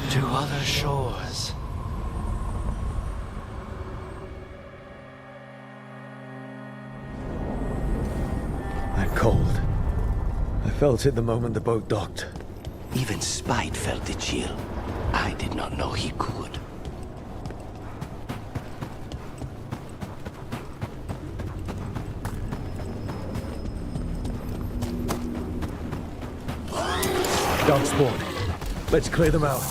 To other shores. That cold. I felt it the moment the boat docked. Even Spite felt the chill. I did not know he could. Dark spawn. Let's clear them out.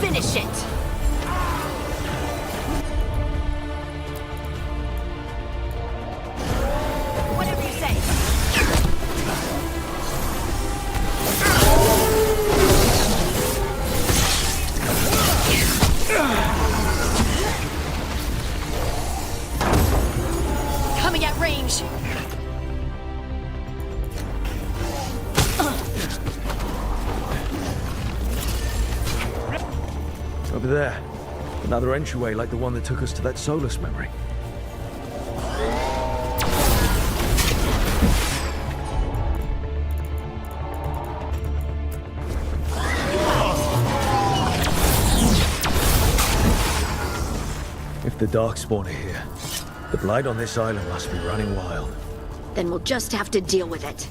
Finish it! Whatever you say. Coming at range. Over there. Another entryway like the one that took us to that Solus memory. If the Darkspawn are here, the blight on this island must be running wild. Then we'll just have to deal with it.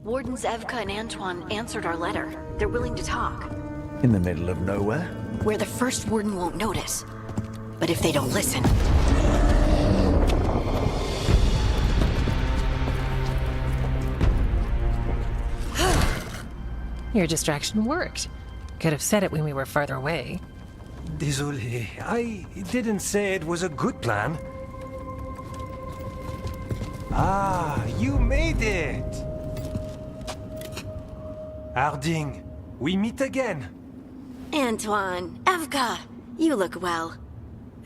Wardens Evka and Antoine answered our letter. They're willing to talk. In the middle of nowhere? Where the first warden won't notice. But if they don't listen... Your distraction worked. Could have said it when we were farther away. Désolé, I didn't say it was a good plan. Ah, you made it! Harding, we meet again. Antoine, Evka, you look well.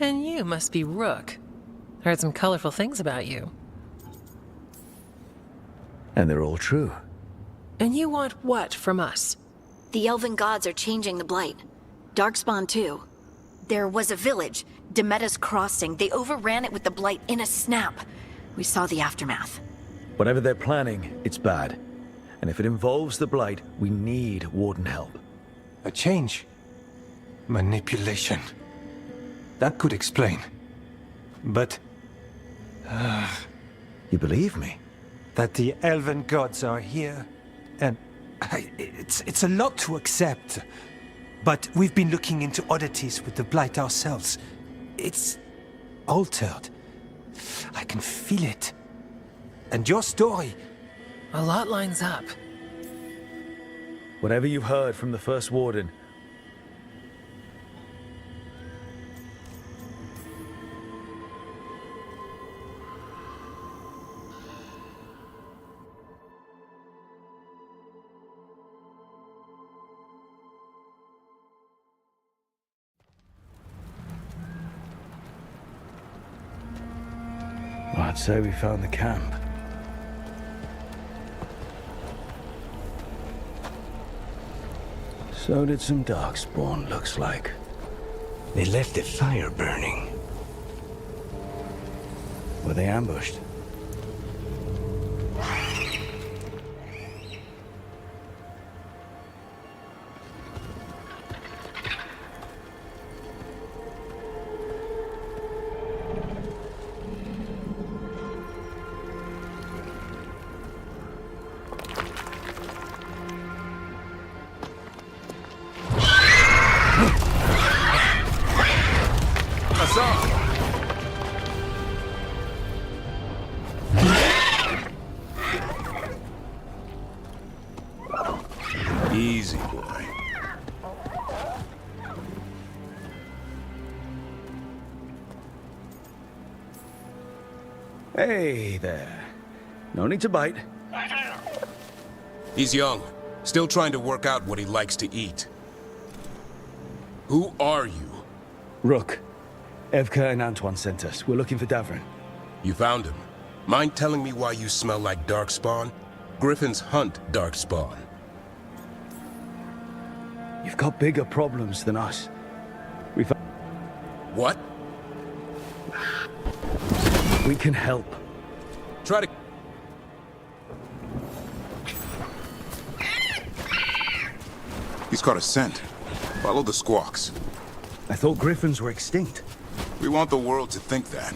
And you must be Rook. Heard some colorful things about you. And they're all true. And you want what from us? The elven gods are changing the blight. Darkspawn too. There was a village, Demetas Crossing. They overran it with the blight in a snap. We saw the aftermath. Whatever they're planning, it's bad. And if it involves the blight, we need warden help. A change. Manipulation. That could explain. But... You believe me? that the elven gods are here, and it's a lot to accept. But we've been looking into oddities with the blight ourselves. It's altered. I can feel it. And your story... A lot lines up. Whatever you've heard from the first warden, I'd say we found the camp. So did some darkspawn, looks like. They left the fire burning. Were they ambushed? Easy, boy. Hey there. No need to bite. He's young, still trying to work out what he likes to eat. Who are you? Rook. Evka and Antoine sent us. We're looking for Davrin. You found him. Mind telling me why you smell like darkspawn? Griffins hunt darkspawn. You've got bigger problems than us. What? We can help. Try to... He's caught a scent. Follow the squawks. I thought griffins were extinct. We want the world to think that.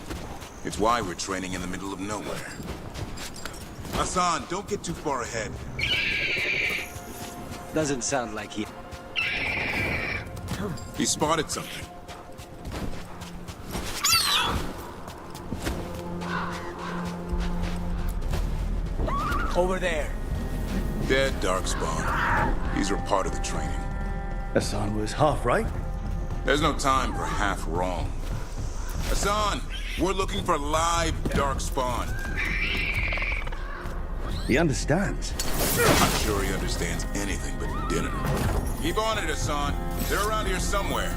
It's why we're training in the middle of nowhere. Hassan, don't get too far ahead. Doesn't sound like he... He spotted something. Over there. Dead darkspawn. These are part of the training. Hassan was half right. There's no time for half wrong. Hassan, we're looking for live darkspawn. He understands. I'm not sure he understands anything but dinner. Keep on it, Hassan. They're around here somewhere.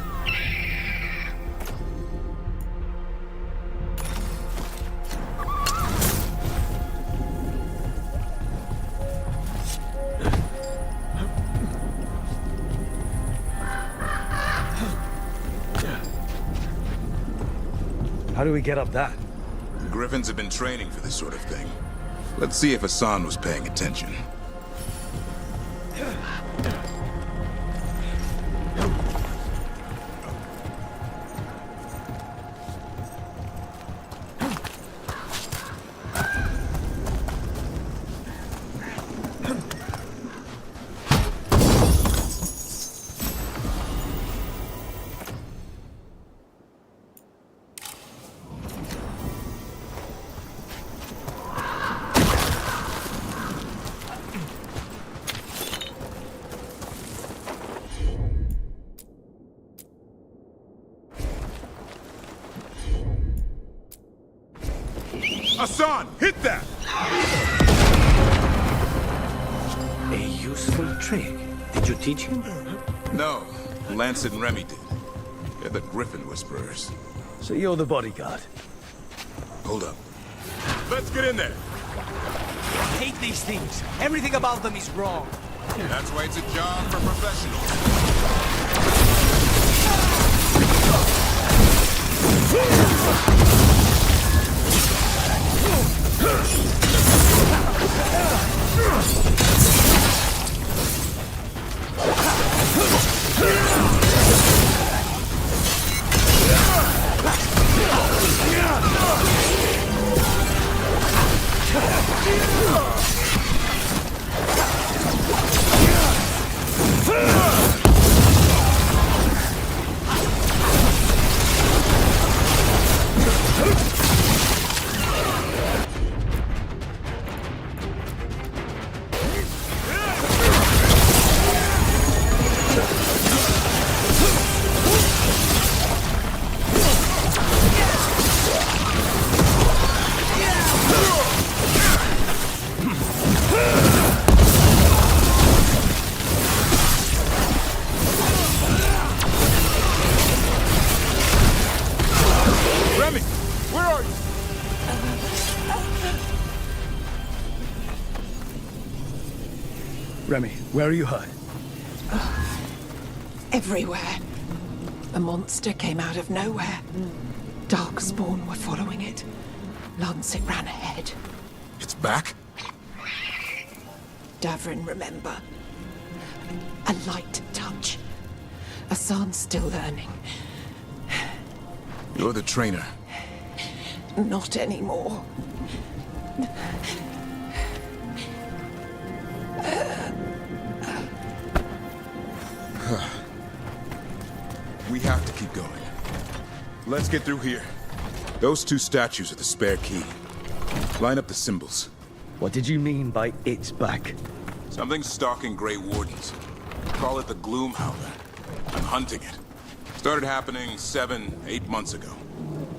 How do we get up that? The Griffins have been training for this sort of thing. Let's see if Hassan was paying attention. Hassan, hit that! A useful trick. Did you teach him? No, Lance and Remy did. They're the Griffin Whisperers. So you're the bodyguard. Hold up. Let's get in there. I hate these things. Everything about them is wrong. That's why it's a job for professionals. Where are you hurt? Everywhere. A monster came out of nowhere. Darkspawn were following it. Lancet ran ahead. It's back? Davrin, remember. A light touch. Asan's still learning. You're the trainer. Not anymore. We have to keep going. Let's get through here. Those two statues are the spare key. Line up the symbols. What did you mean by it's back? Something's stalking Grey Wardens. Call it the Gloom Howler. I'm hunting it. Started happening 7, 8 months ago.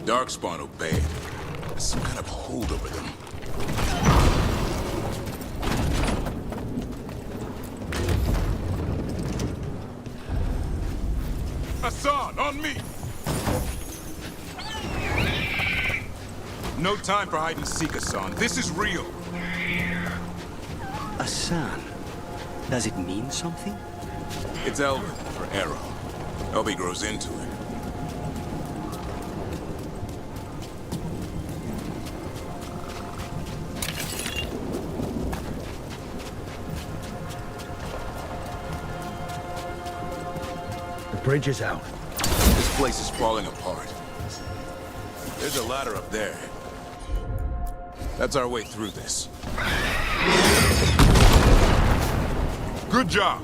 Darkspawn obeyed. There's some kind of hold over them. Hassan, on me! No time for hide and seek, Hassan. This is real. A sun. Does it mean something? It's Elven for arrow. Elby grows into it. The bridge is out. This place is falling apart. There's a ladder up there. That's our way through this. Good job!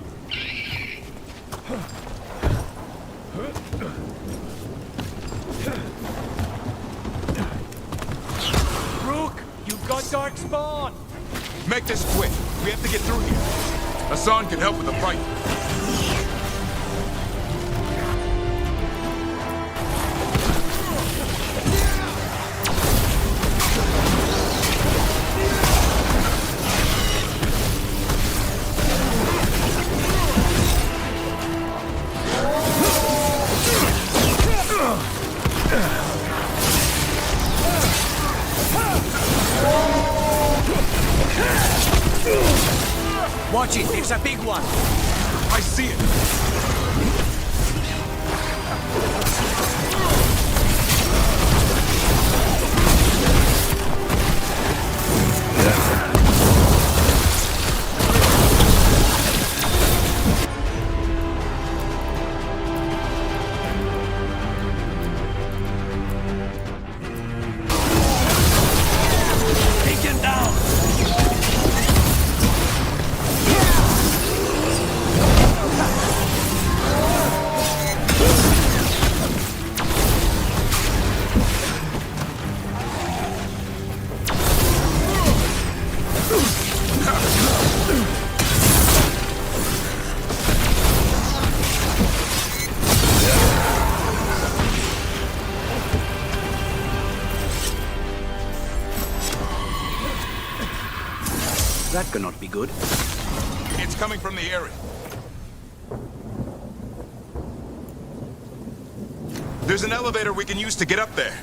Rook, you've got Darkspawn! Make this quick. We have to get through here. Hassan can help with the fight. Watch it, there's a big one. I see it. Take him down. That cannot be good. It's coming from the area. There's an elevator we can use to get up there.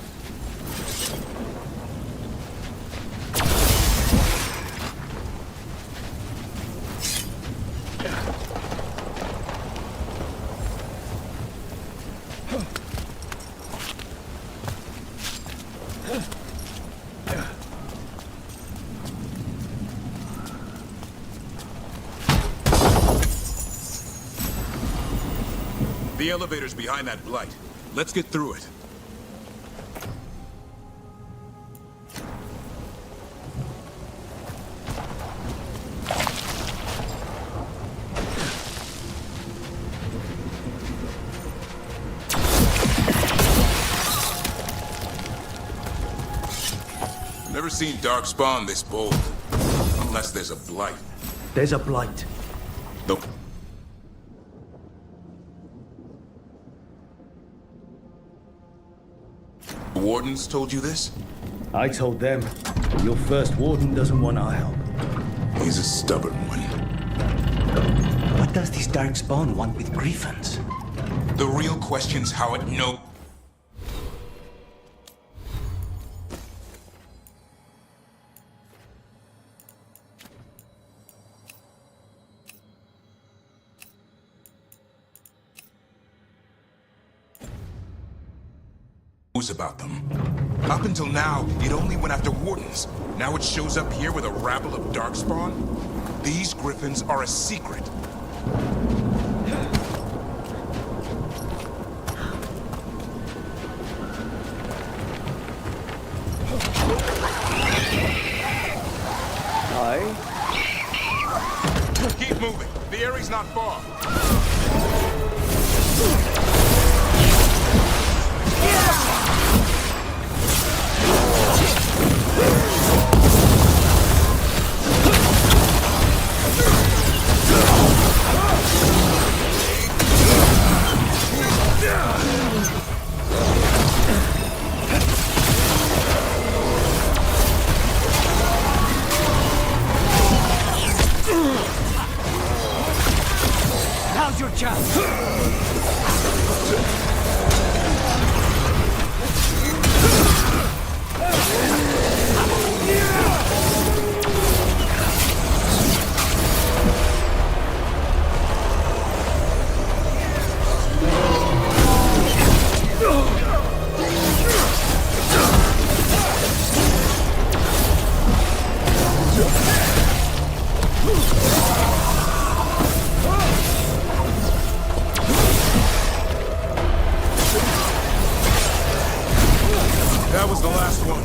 The elevator's behind that blight. Let's get through it. Never seen Darkspawn this bold. Unless there's a blight. There's a blight. Nope. The wardens told you this? I told them. Your first warden doesn't want our help. He's a stubborn one. What does this Darkspawn want with griffins? The real question's how it knows. about them. Up until now, it only went after wardens. Now it shows up here with a rabble of darkspawn? These griffins are a secret. Keep moving. The area's not far. Now's your chance. That was the last one.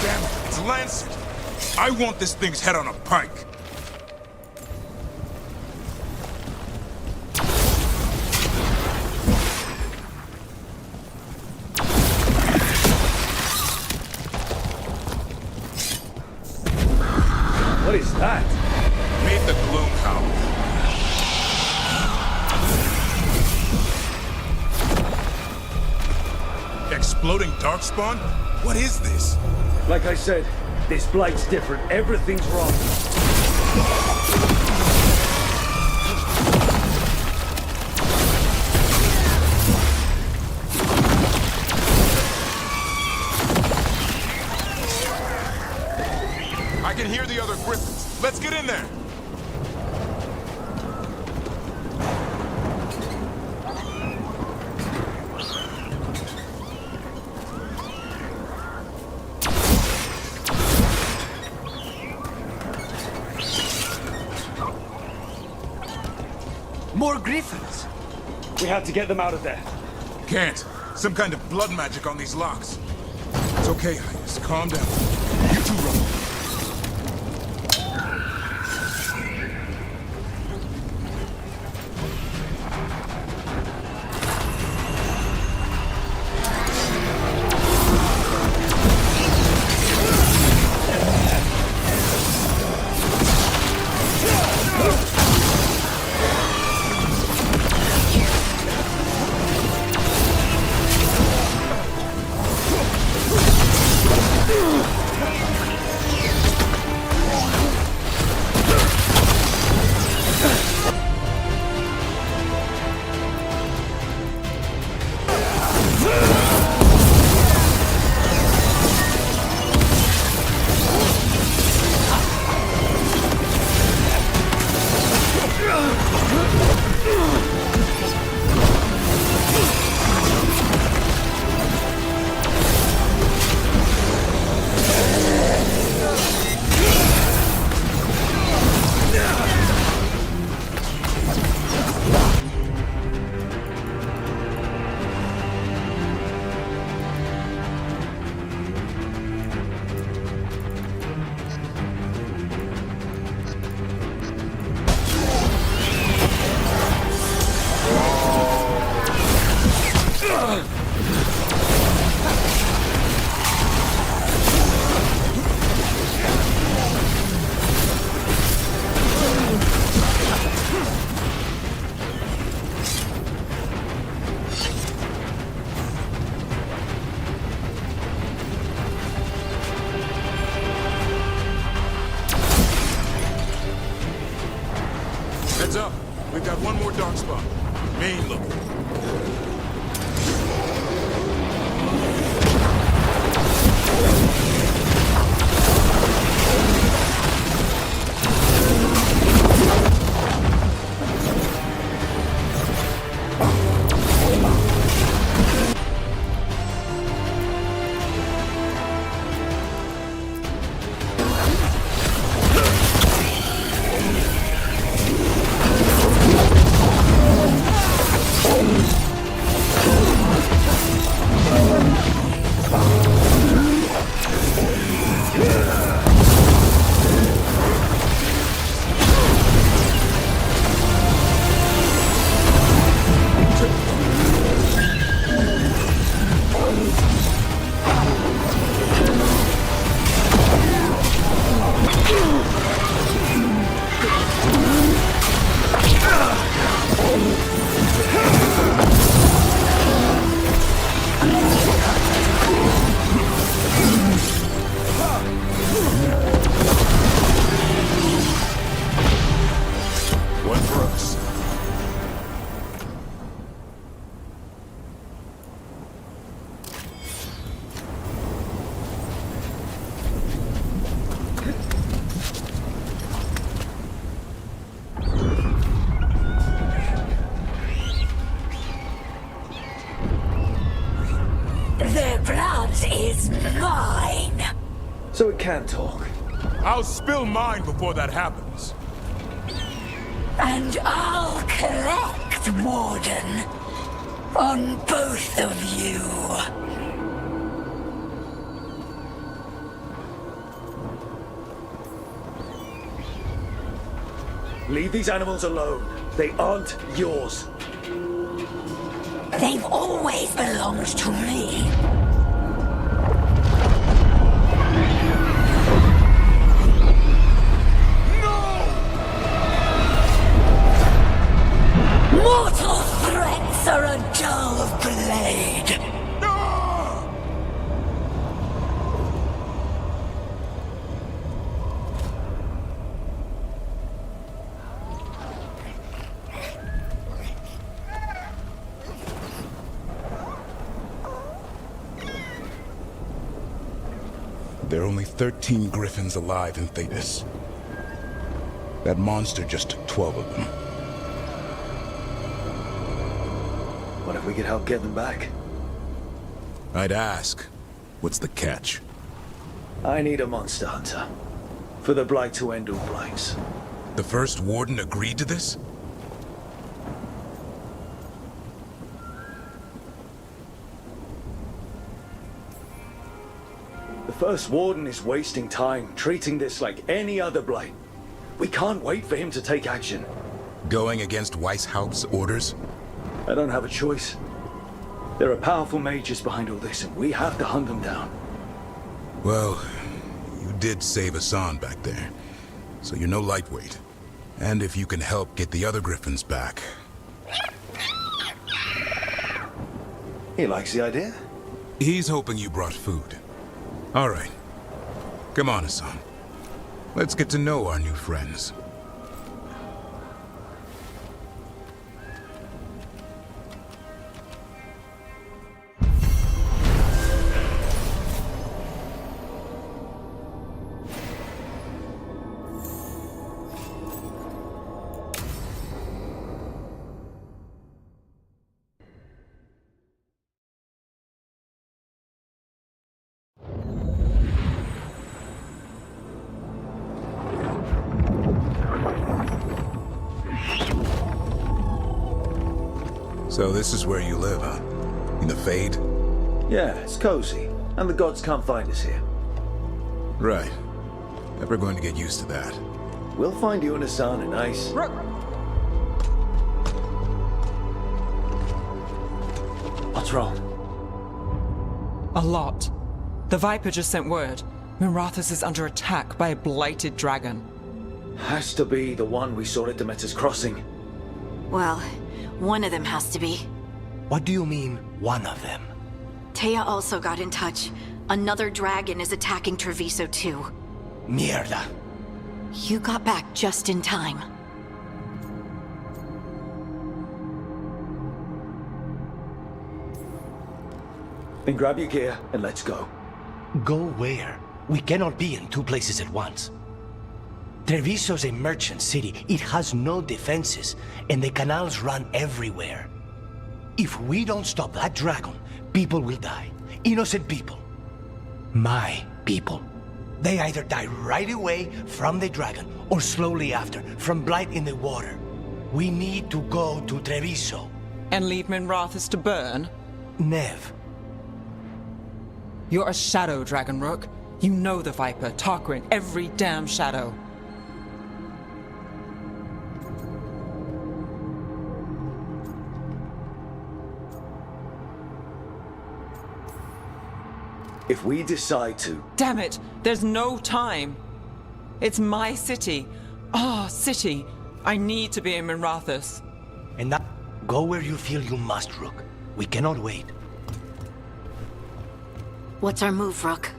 Damn it, it's Lancet. I want this thing's head on a pike. What is that? Meet the Gloom Hound. Exploding darkspawn? What is this? Like I said, this blight's different. Everything's wrong. I can hear the other griffins. Let's get in there. More griffins. We have to get them out of there. Can't. Some kind of blood magic on these locks. It's okay, Highness. Calm down. You two run. Heads up. We've got one more dark spot. Main looking. can talk. I'll spill mine before that happens. And I'll collect, Warden, on both of you. Leave these animals alone. They aren't yours. They've always belonged to me. Mortal threats are a dull blade. There are only 13 griffins alive in Thedas. That monster just took 12 of them. What if we could help get them back? I'd ask, what's the catch? I need a monster hunter. For the blight to end all blights. The first warden agreed to this? The first warden is wasting time, treating this like any other blight. We can't wait for him to take action. Going against Weishaupt's orders? I don't have a choice. There are powerful mages behind all this, and we have to hunt them down. Well, you did save Hassan back there, so you're no lightweight. And if you can help get the other griffins back... He likes the idea. He's hoping you brought food. All right. Come on, Hassan. Let's get to know our new friends. So this is where you live, huh? In the Fade? Yeah, it's cozy. And the gods can't find us here. Right. Never going to get used to that. We'll find you and Hassan a nice... Rook! What's wrong? A lot. The Viper just sent word. Mirathus is under attack by a blighted dragon. Has to be the one we saw at Demeter's Crossing. Well, one of them has to be. What do you mean, one of them? Taya also got in touch. Another dragon is attacking Treviso too. Mierda. You got back just in time. Then grab your gear and let's go. Go where? We cannot be in two places at once. Treviso's a merchant city. It has no defenses, and the canals run everywhere. If we don't stop that dragon, people will die. Innocent people. My people. They either die right away from the dragon, or slowly after, from blight in the water. We need to go to Treviso. And leave Mirathus to burn? Nev. You're a shadow dragon, Rook. You know the Viper, Tarquin, every damn shadow. If we decide to... Damn it! There's no time! It's my city. Our city. I need to be in Mirathus. And now, go where you feel you must, Rook. We cannot wait. What's our move, Rook?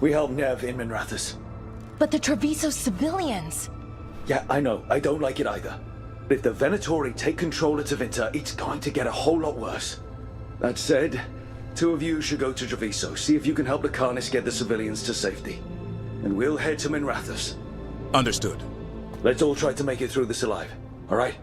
We helped Nev in Minrathous. But the Treviso civilians... Yeah, I know. I don't like it either. But if the Venatori take control of Tevinter, it's going to get a whole lot worse. That said, two of you should go to Treviso, see if you can help the Carnis get the civilians to safety. And we'll head to Minrathous. Understood. Let's all try to make it through this alive, all right?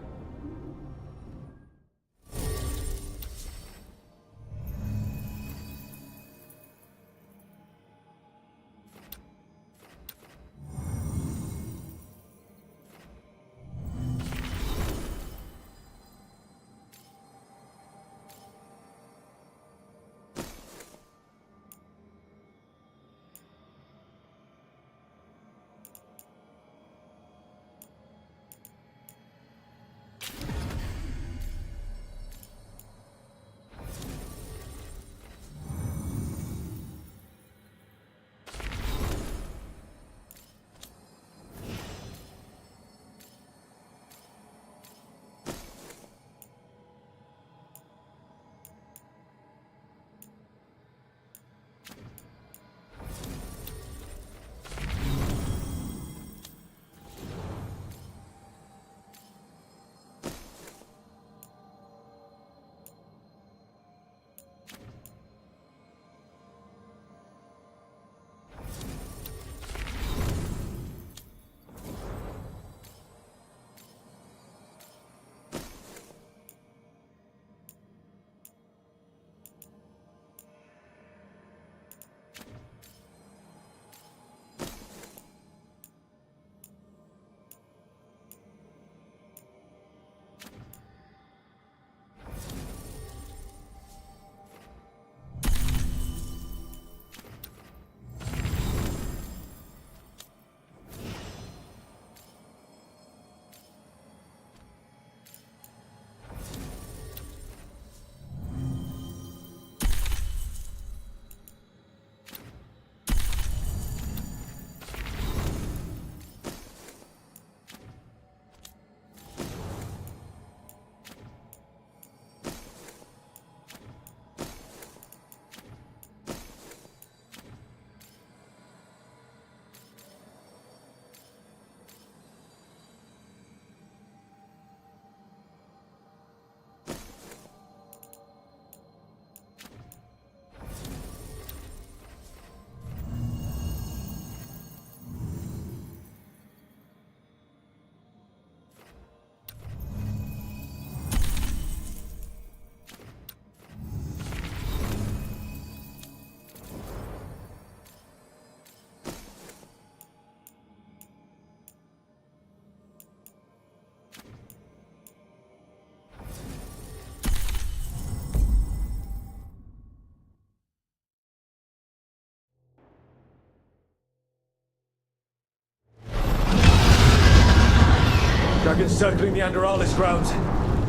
Dragons circling the Anderalis grounds.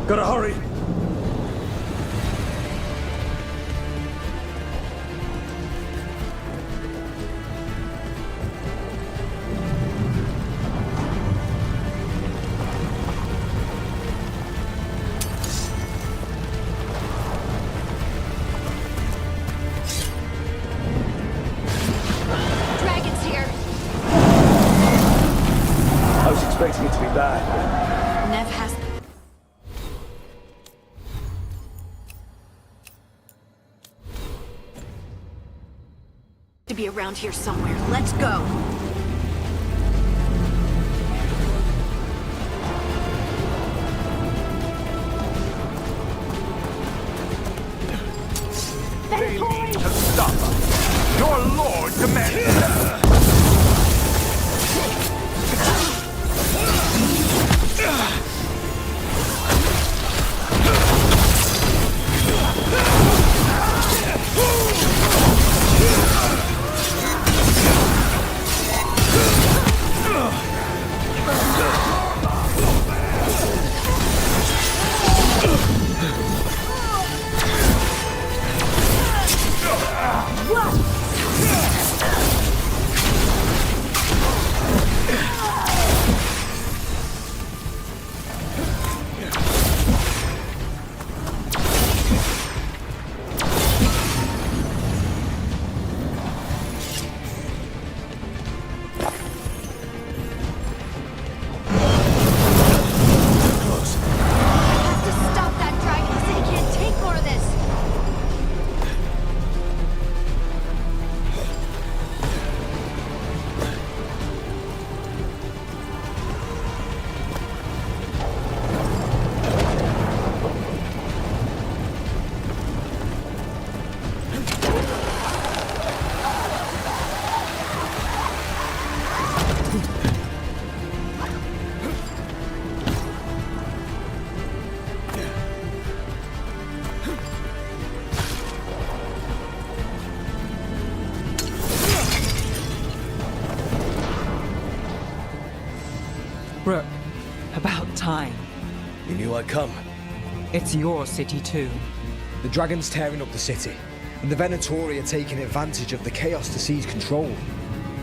Gotta hurry! Dragons here! I was expecting it to be bad. Nev has... to be around here somewhere. Let's go! They need to stop us. Your lord commands. Rook, about time. You knew I'd come. It's your city too. The dragon's tearing up the city, and the Venatori are taking advantage of the chaos to seize control.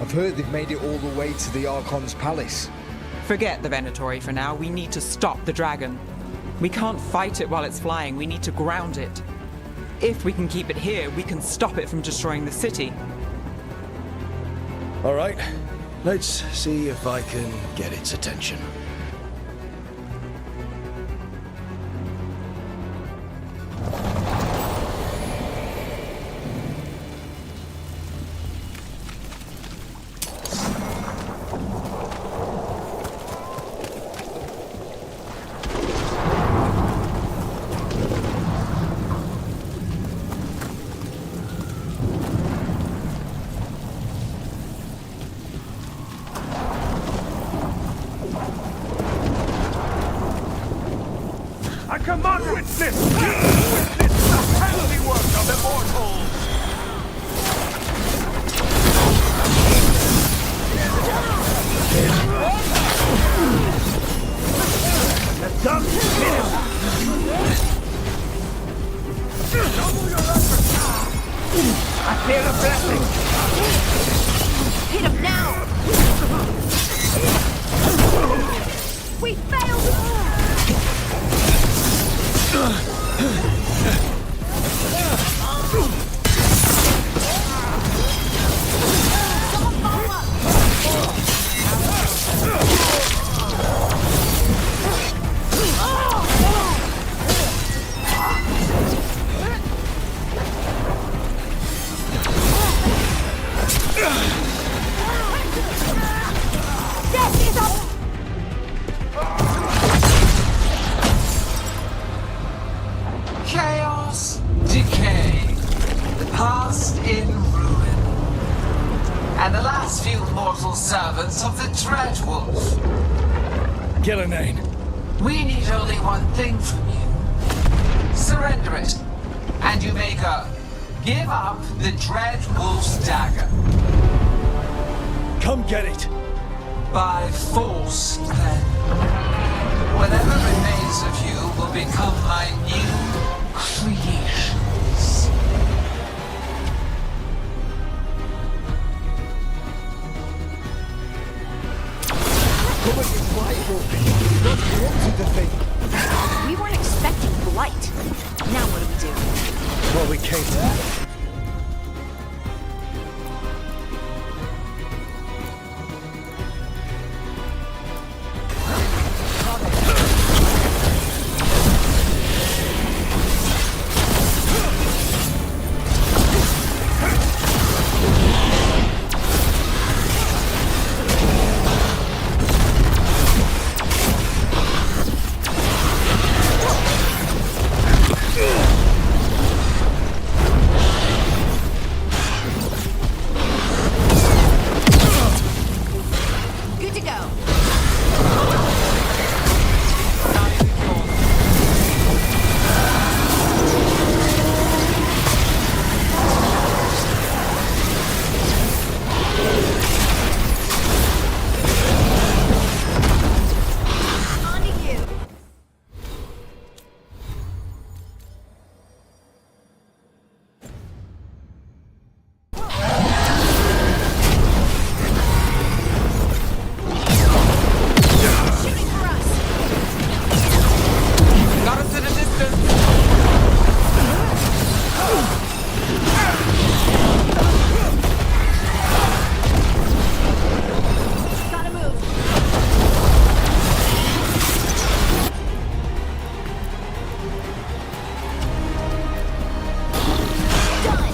I've heard they've made it all the way to the Archon's palace. Forget the Venatori for now. We need to stop the dragon. We can't fight it while it's flying. We need to ground it. If we can keep it here, we can stop it from destroying the city. All right, let's see if I can get its attention. I command witness! Witness the handiwork of immortals! The dust him! Double your efforts! I feel a blessing! Hit him now! We failed! Chaos, decay, the past in ruin, and the last few mortal servants of the Dreadwolf. Gillenane. We need only one thing from you. Surrender it, and you may go. Give up the Dreadwolf's dagger. Come get it! By force, then. Whatever remains of you will become my new creations. Come and get blight, Rook. Not corrupted the thing. We weren't expecting blight. Now what do we do? Well, we came to. Good to go. On to you. Shooting for us. Got us at a distance. Gotta move. Done.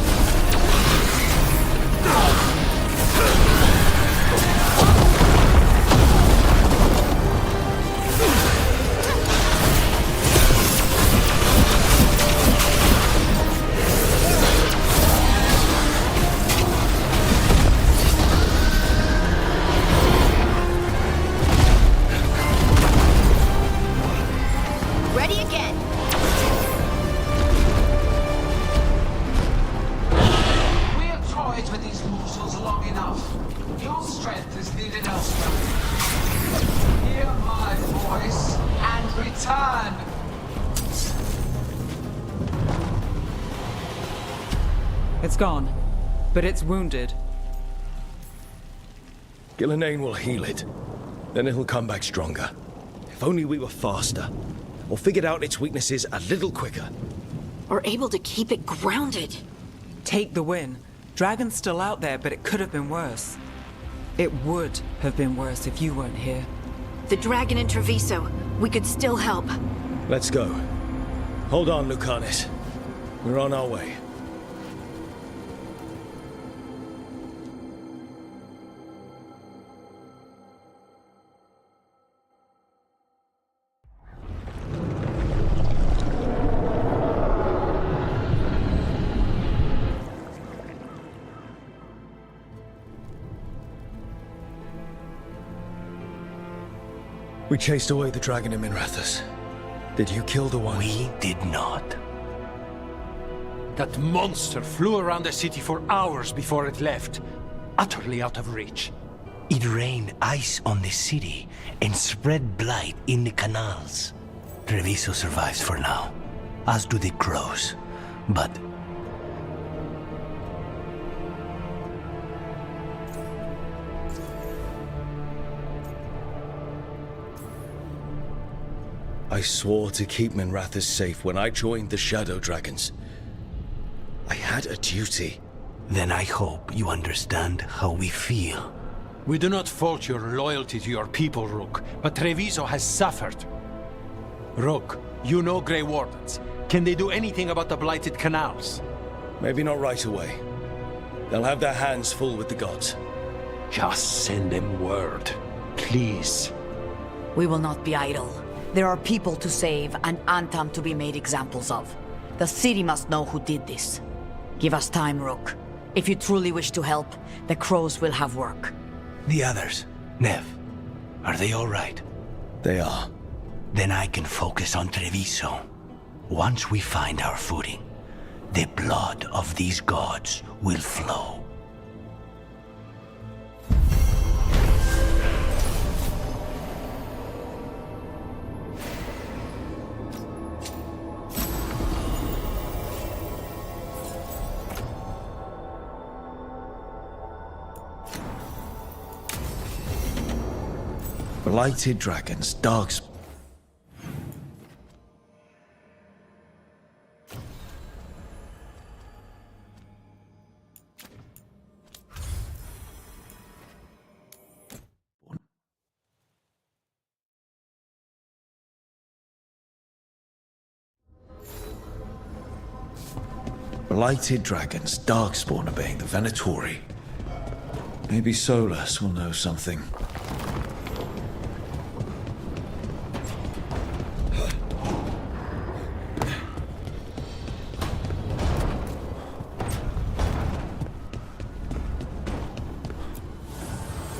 Ready again. We have toyed with these mortals long enough. Your strength is needed elsewhere. Here my voice and return. It's gone, but it's wounded. Gillenane will heal it. Then it'll come back stronger. If only we were faster. Or figured out its weaknesses a little quicker. Or able to keep it grounded. Take the win. Dragon's still out there, but it could have been worse. It would have been worse if you weren't here. The dragon in Treviso. We could still help. Let's go. Hold on, Lucanus. We're on our way. We chased away the dragon in Minrathous. Did you kill the one? We did not. That monster flew around the city for hours before it left, utterly out of reach. It rained ice on the city and spread blight in the canals. Treviso survives for now, as do the crows. But I swore to keep Minrathous safe when I joined the Shadow Dragons. I had a duty. then I hope you understand how we feel. We do not fault your loyalty to your people, Rook, but Treviso has suffered. Rook, you know Grey Wardens. Can they do anything about the blighted canals? Maybe not right away. They'll have their hands full with the gods. Just send them word, please. We will not be idle. There are people to save and Antam to be made examples of. The city must know who did this. Give us time, Rook. If you truly wish to help, the crows will have work. The others, Nev, are they all right? They are. Then I can focus on Treviso. Once we find our footing, the blood of these gods will flow. Blighted dragons, dogs. Blighted dragons, darkspawn obeying the Venatori. Maybe Solus will know something.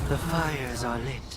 The fires are lit.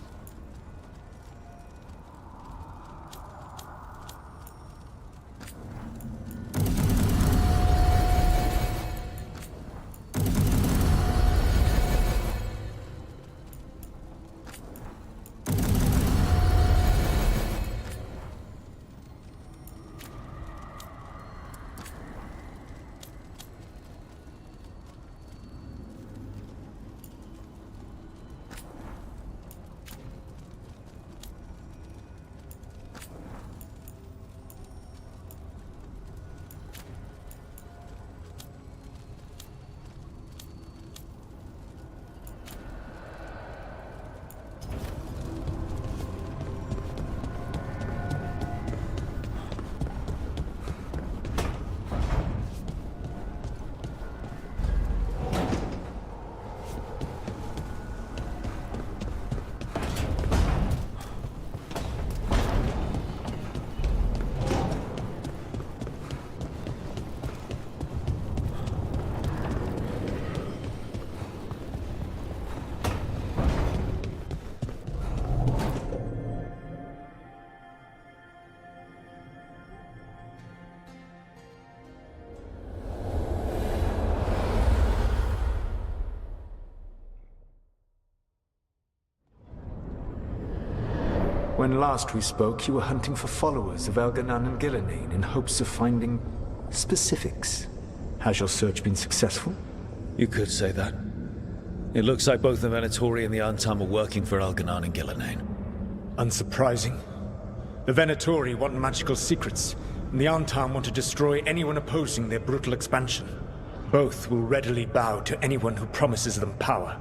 When last we spoke, you were hunting for followers of Elganan and Gillenane in hopes of finding specifics. Has your search been successful? You could say that. It looks like both the Venatori and the Antam are working for Elganan and Gillenane. Unsurprising. The Venatori want magical secrets, and the Antam want to destroy anyone opposing their brutal expansion. Both will readily bow to anyone who promises them power.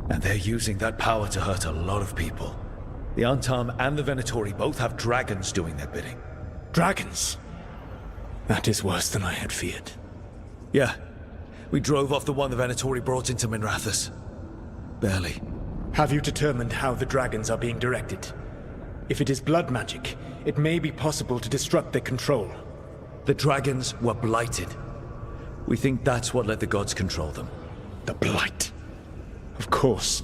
And they're using that power to hurt a lot of people. The Antam and the Venatori both have dragons doing their bidding. Dragons? That is worse than I had feared. Yeah. We drove off the one the Venatori brought into Minrathous. Barely. Have you determined how the dragons are being directed? If it is blood magic, it may be possible to disrupt their control. The dragons were blighted. We think that's what let the gods control them. The blight. Of course.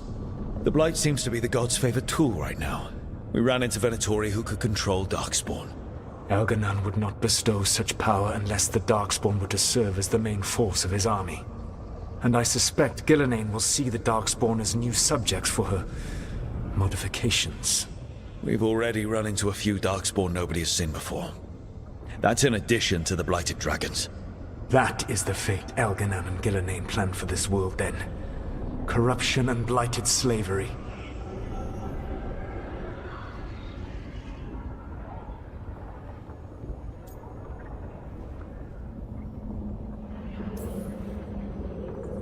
The blight seems to be the gods' favorite tool right now. We ran into Venatori who could control Darkspawn. Elganan would not bestow such power unless the Darkspawn were to serve as the main force of his army. And I suspect Gillenane will see the Darkspawn as new subjects for her modifications. We've already run into a few Darkspawn nobody has seen before. That's in addition to the blighted dragons. That is the fate Elganan and Gillenane planned for this world then. Corruption and blighted slavery.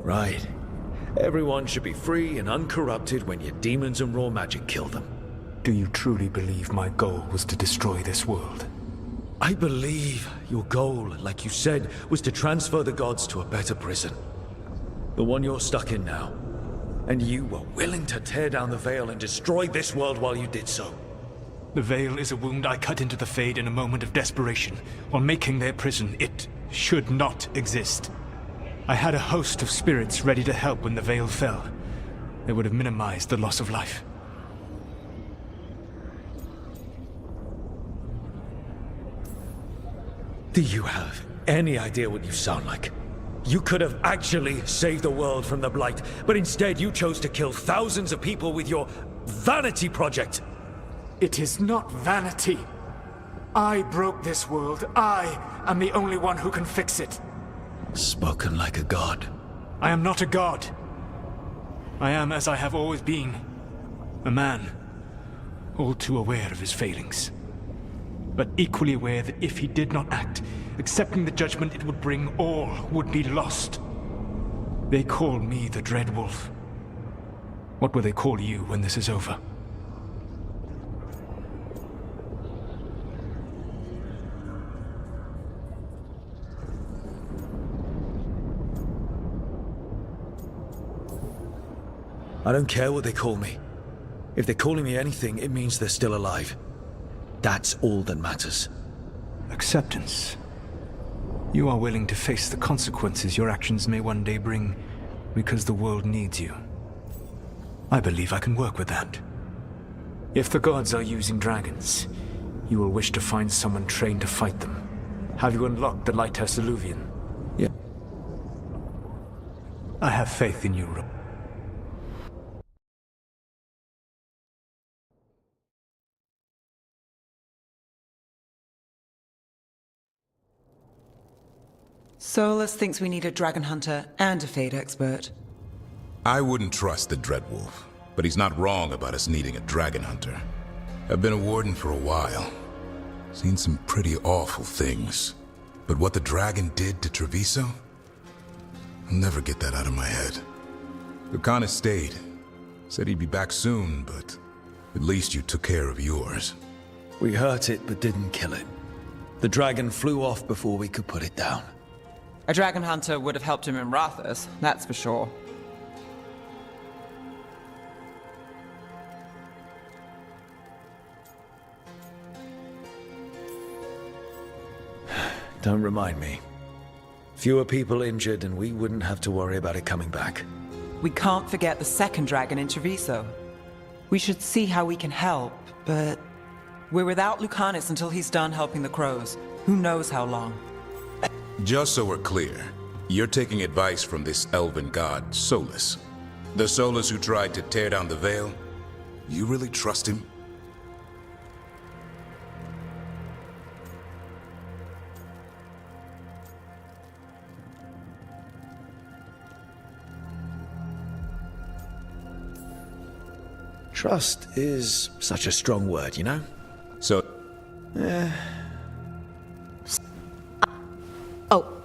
Right. Everyone should be free and uncorrupted when your demons and raw magic kill them. Do you truly believe my goal was to destroy this world? I believe your goal, like you said, was to transfer the gods to a better prison. The one you're stuck in now. And you were willing to tear down the Veil and destroy this world while you did so. The Veil is a wound I cut into the Fade in a moment of desperation, while making their prison. It should not exist. I had a host of spirits ready to help when the Veil fell. They would have minimized the loss of life. Do you have any idea what you sound like? You could have actually saved the world from the Blight, but instead you chose to kill thousands of people with your vanity project. It is not vanity. I broke this world. I am the only one who can fix it. Spoken like a god. I am not a god. I am as I have always been. A man. All too aware of his failings. But equally aware that if he did not act, accepting the judgment it would bring, all would be lost. They call me the Dread Wolf. What will they call you when this is over? I don't care what they call me. If they're calling me anything, it means they're still alive. That's all that matters. Acceptance. You are willing to face the consequences your actions may one day bring because the world needs you. I believe I can work with that. If the gods are using dragons, you will wish to find someone trained to fight them. Have you unlocked the Lighthouse Illuvian? Yeah. I have faith in you, Rook. Solus thinks we need a dragon hunter and a Fade expert. I wouldn't trust the Dreadwolf, but he's not wrong about us needing a dragon hunter. I've been a warden for a while. Seen some pretty awful things. But what the dragon did to Treviso? I'll never get that out of my head. The Khan has stayed. Said he'd be back soon, but at least you took care of yours. We hurt it, but didn't kill it. The dragon flew off before we could put it down. A dragon hunter would have helped him in Rathus, that's for sure. don't remind me. Fewer people injured and we wouldn't have to worry about it coming back. We can't forget the second dragon in Treviso. We should see how we can help, but we're without Lucanus until he's done helping the crows. Who knows how long? Just so we're clear, you're taking advice from this elven god, Solus. The Solus who tried to tear down the Veil? You really trust him? Trust is such a strong word, you know? So... Oh.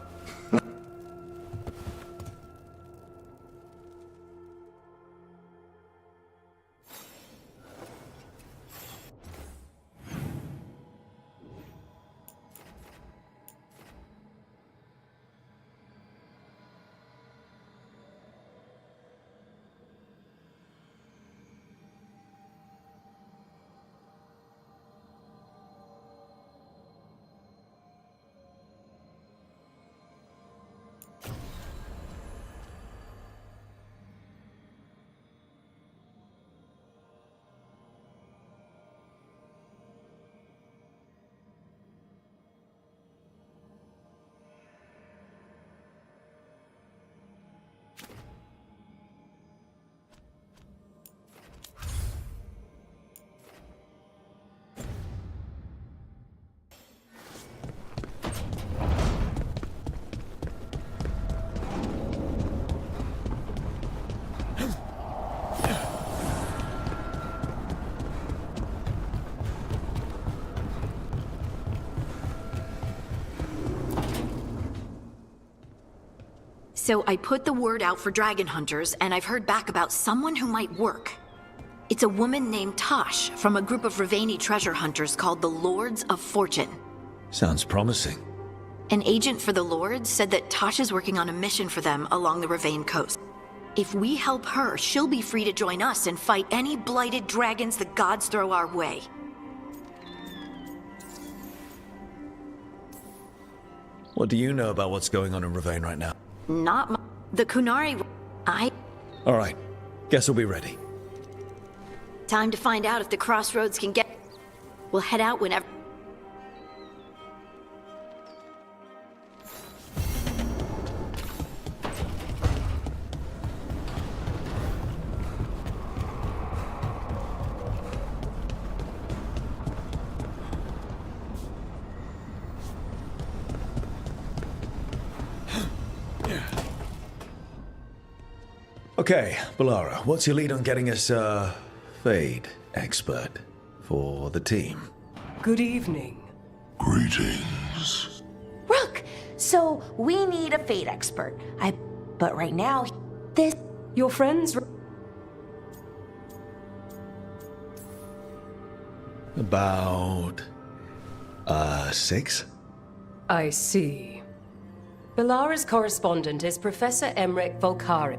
So I put the word out for dragon hunters, and I've heard back about someone who might work. It's a woman named Tosh from a group of Raveni treasure hunters called the Lords of Fortune. Sounds promising. An agent for the Lords said that Tosh is working on a mission for them along the Ravane coast. If we help her, she'll be free to join us and fight any blighted dragons the gods throw our way. What do you know about what's going on in Ravane right now? Not the Kunari. All right. Guess we'll be ready. Time to find out if the crossroads can get... We'll head out whenever... Okay, Balara, what's your lead on getting us a Fade expert for the team? Good evening. Greetings. Rook! So, we need a Fade expert. But right now, this... Your friends... About... 6? I see. Balara's correspondent is Professor Emmerich Volkari.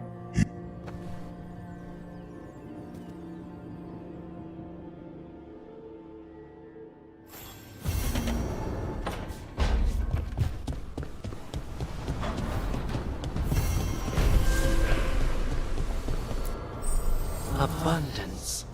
Abundance.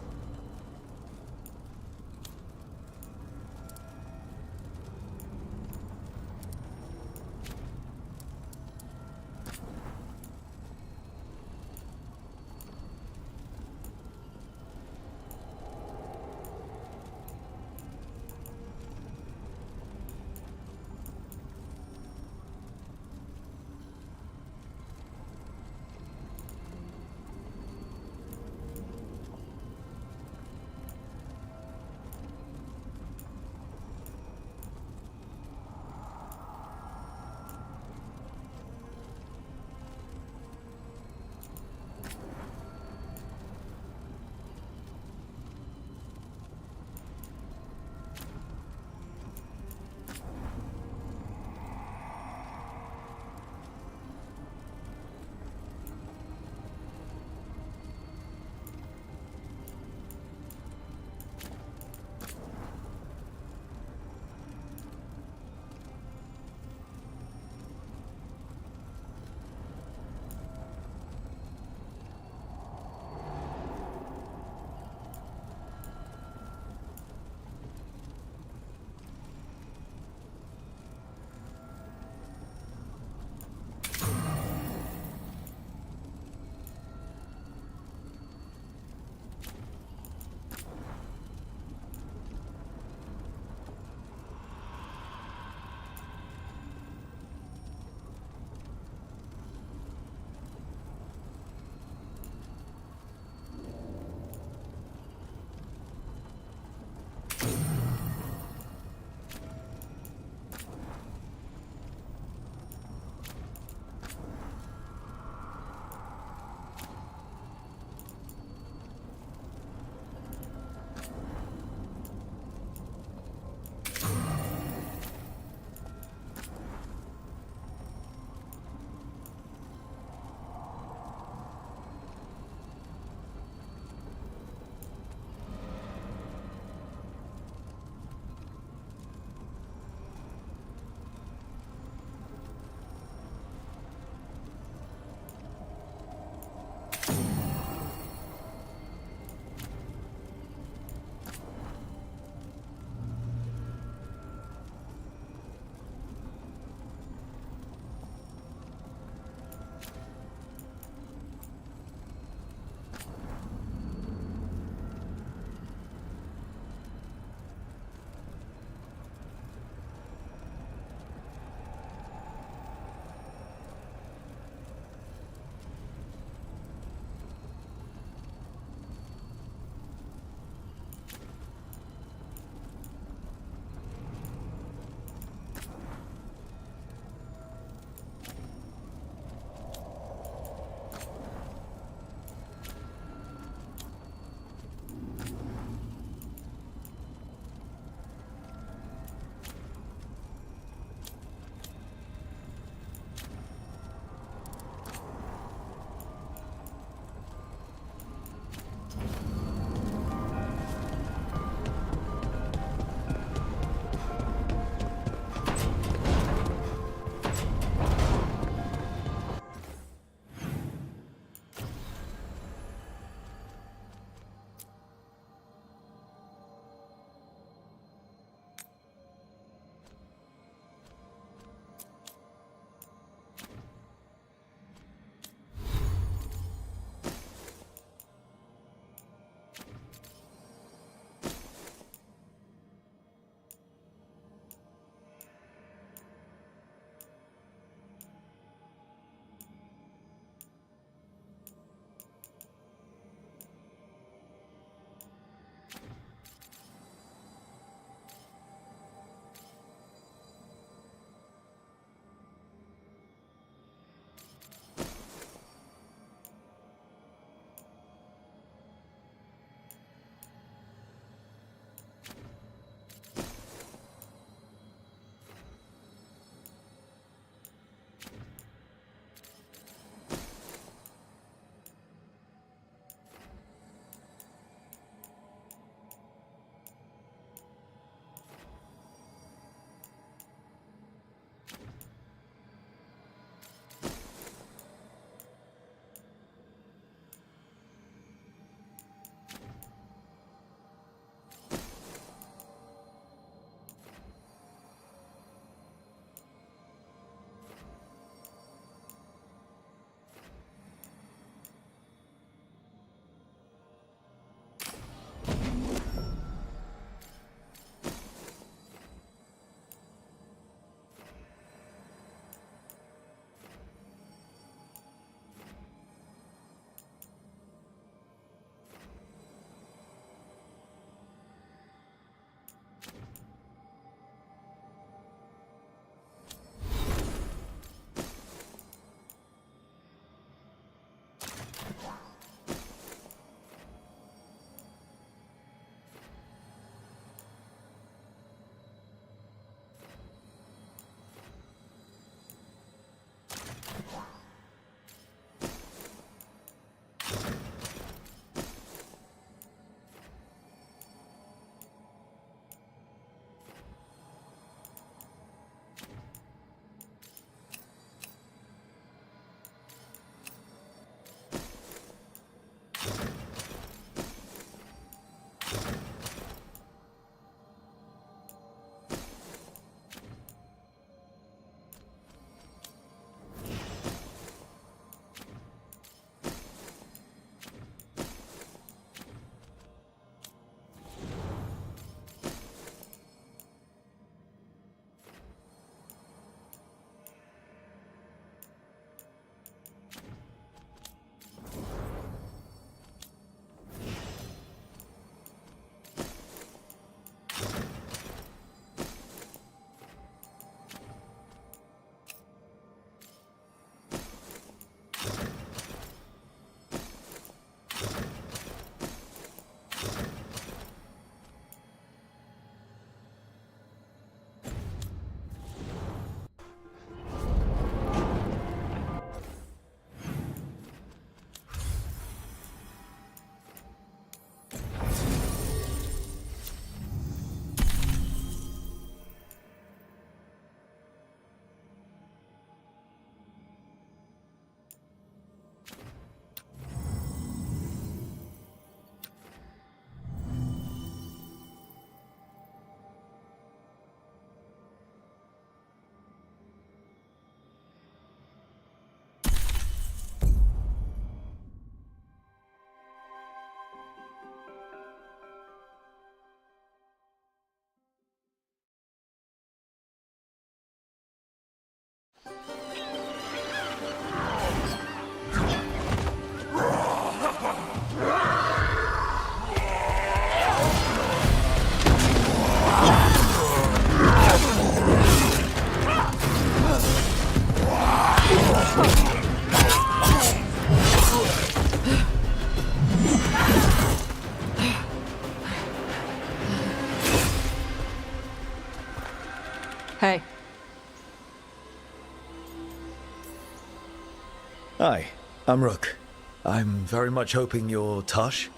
Hi, I'm Rook. I'm very much hoping you're Tosh.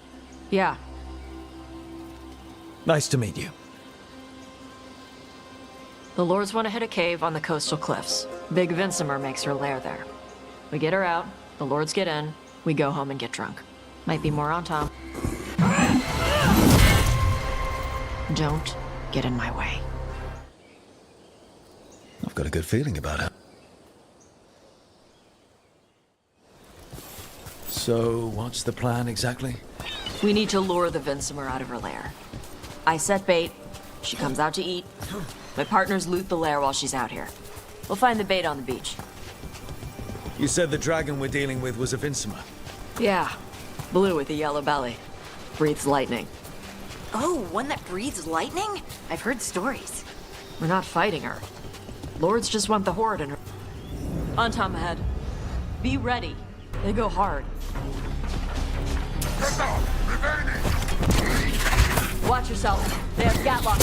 Yeah. Nice to meet you. The Lords want to hit a cave on the coastal cliffs. Big Vinsimer makes her lair there. We get her out, the Lords get in, we go home and get drunk. Might be more on Tom. Don't get in my way. I've got a good feeling about her. So, what's the plan exactly? We need to lure the Vinsimer out of her lair. I set bait, she comes out to eat. My partners loot the lair while she's out here. We'll find the bait on the beach. You said the dragon we're dealing with was a Vinsimer. Yeah, blue with a yellow belly. Breathes lightning. Oh, one that breathes lightning? I've heard stories. We're not fighting her. Lords just want the horde and her. On Tom ahead. Be ready. They go hard. Watch yourself. They have Gatlock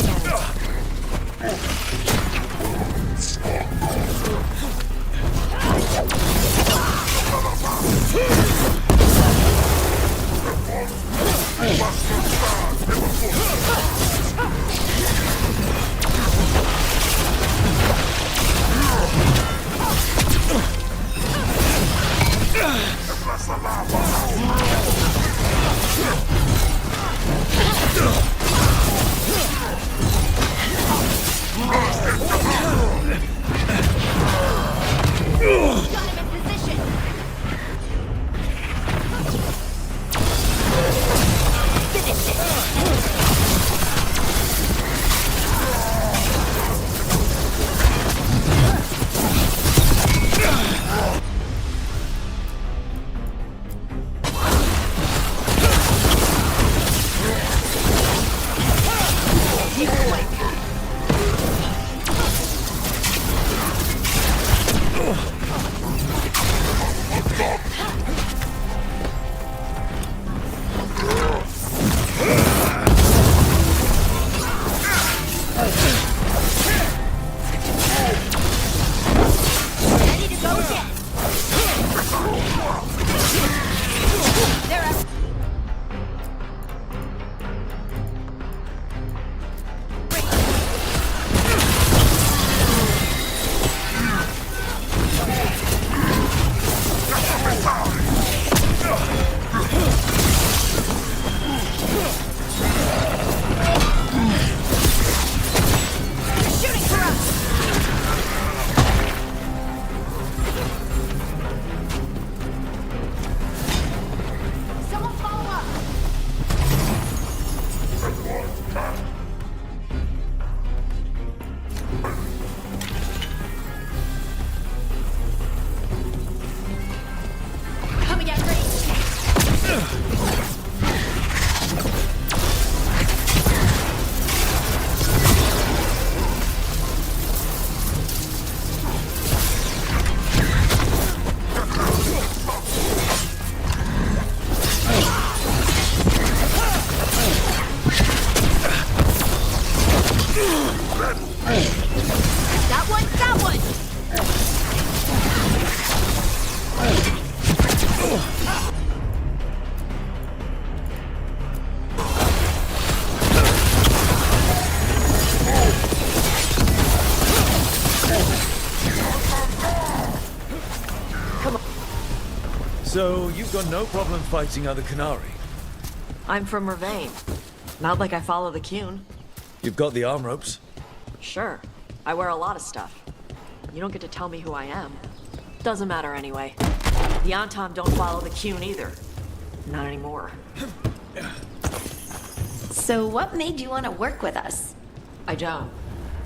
So, you've got no problem fighting other Canary? I'm from Mervain. Not like I follow the Cune. You've got the arm ropes? Sure. I wear a lot of stuff. You don't get to tell me who I am. Doesn't matter anyway. The Antom don't follow the Cune either. Not anymore. So what made you want to work with us? I don't.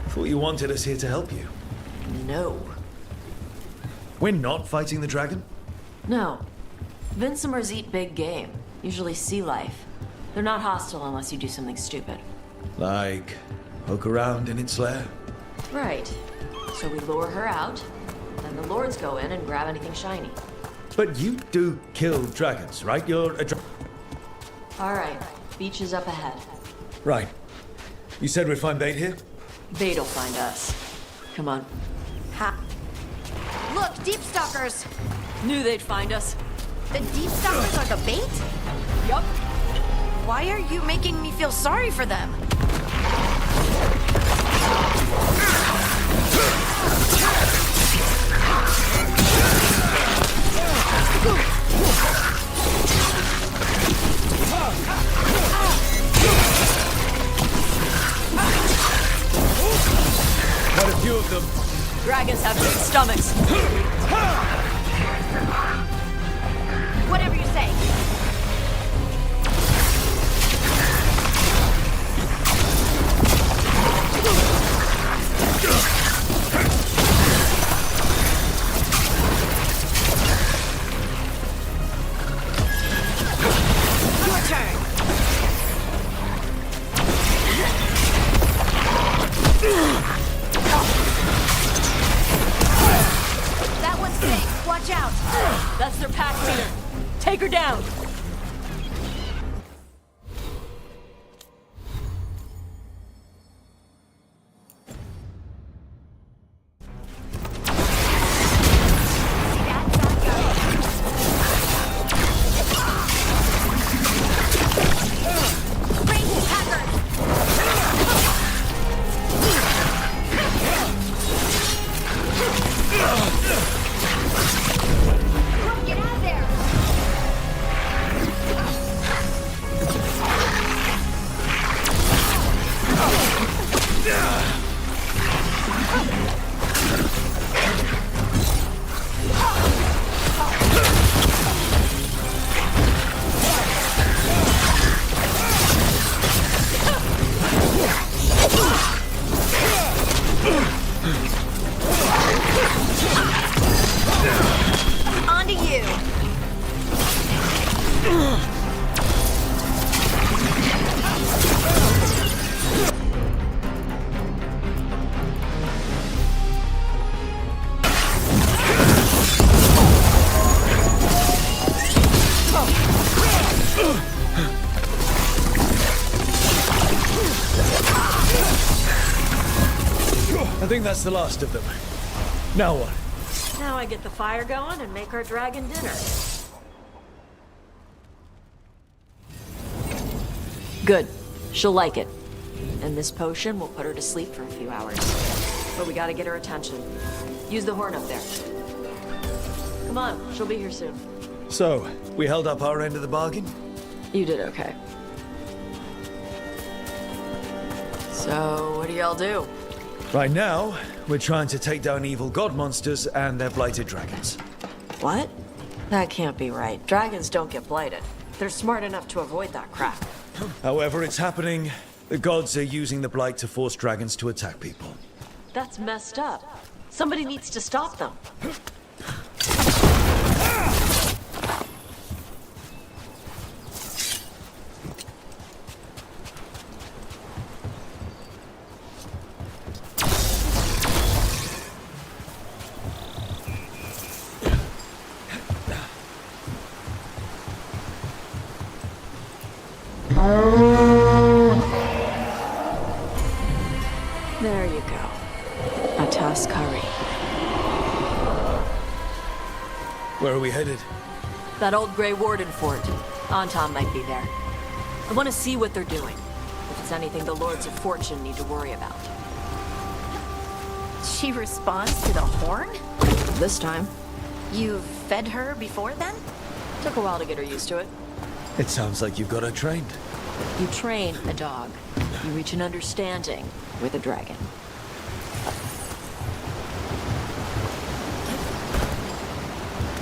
Thought you wanted us here to help you. No. We're not fighting the dragon? No. Vinsimers eat big game, usually sea life. They're not hostile unless you do something stupid. Like, poke around in its lair? Right. So we lure her out, then the Lords go in and grab anything shiny. But you do kill dragons, right? You're a Alright, beach is up ahead. Right. You said we'd find bait here? Bait'll find us. Come on. Ha. Look, deep stalkers! Knew they'd find us. The deep stalkers are the bait? Yup. Why are you making me feel sorry for them? Quite a few of them. Dragons have big stomachs. Whatever you say. Your turn. That one's big. Watch out. That's their pack leader. Take her down. Get out of there. On to you. I think that's the last of them. Now what? Now I get the fire going and make our dragon dinner. Good. She'll like it. And this potion will put her to sleep for a few hours. But we gotta get her attention. Use the horn up there. Come on, she'll be here soon. So, we held up our end of the bargain? You did okay. So, what do y'all do? Right now, we're trying to take down evil god monsters and their blighted dragons. What? That can't be right. Dragons don't get blighted. They're smart enough to avoid that crap. However it's happening, the gods are using the blight to force dragons to attack people. That's messed up. Somebody needs to stop them. There you go. A Taskari. Where are we headed? That old Grey Warden fort. Anton might be there. I want to see what they're doing. If it's anything the Lords of Fortune need to worry about. She responds to the horn? This time. You've fed her before then? Took a while to get her used to it. It sounds like you've got her trained. You train a dog. You reach an understanding with a dragon.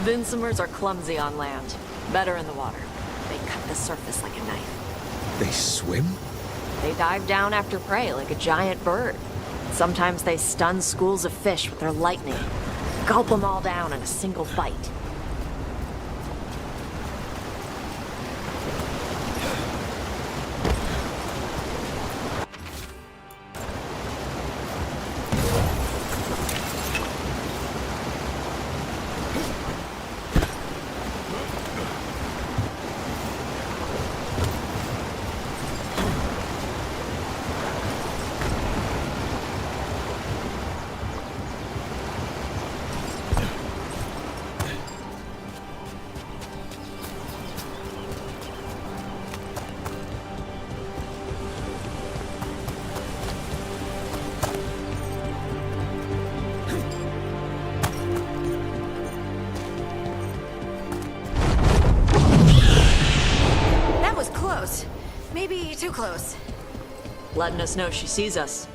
Vinsomers are clumsy on land. Better in the water. They cut the surface like a knife. They swim? They dive down after prey like a giant bird. Sometimes they stun schools of fish with their lightning. Gulp them all down in a single bite. maybe too close. Letting us know she sees us.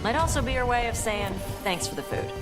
Might also be her way of saying thanks for the food.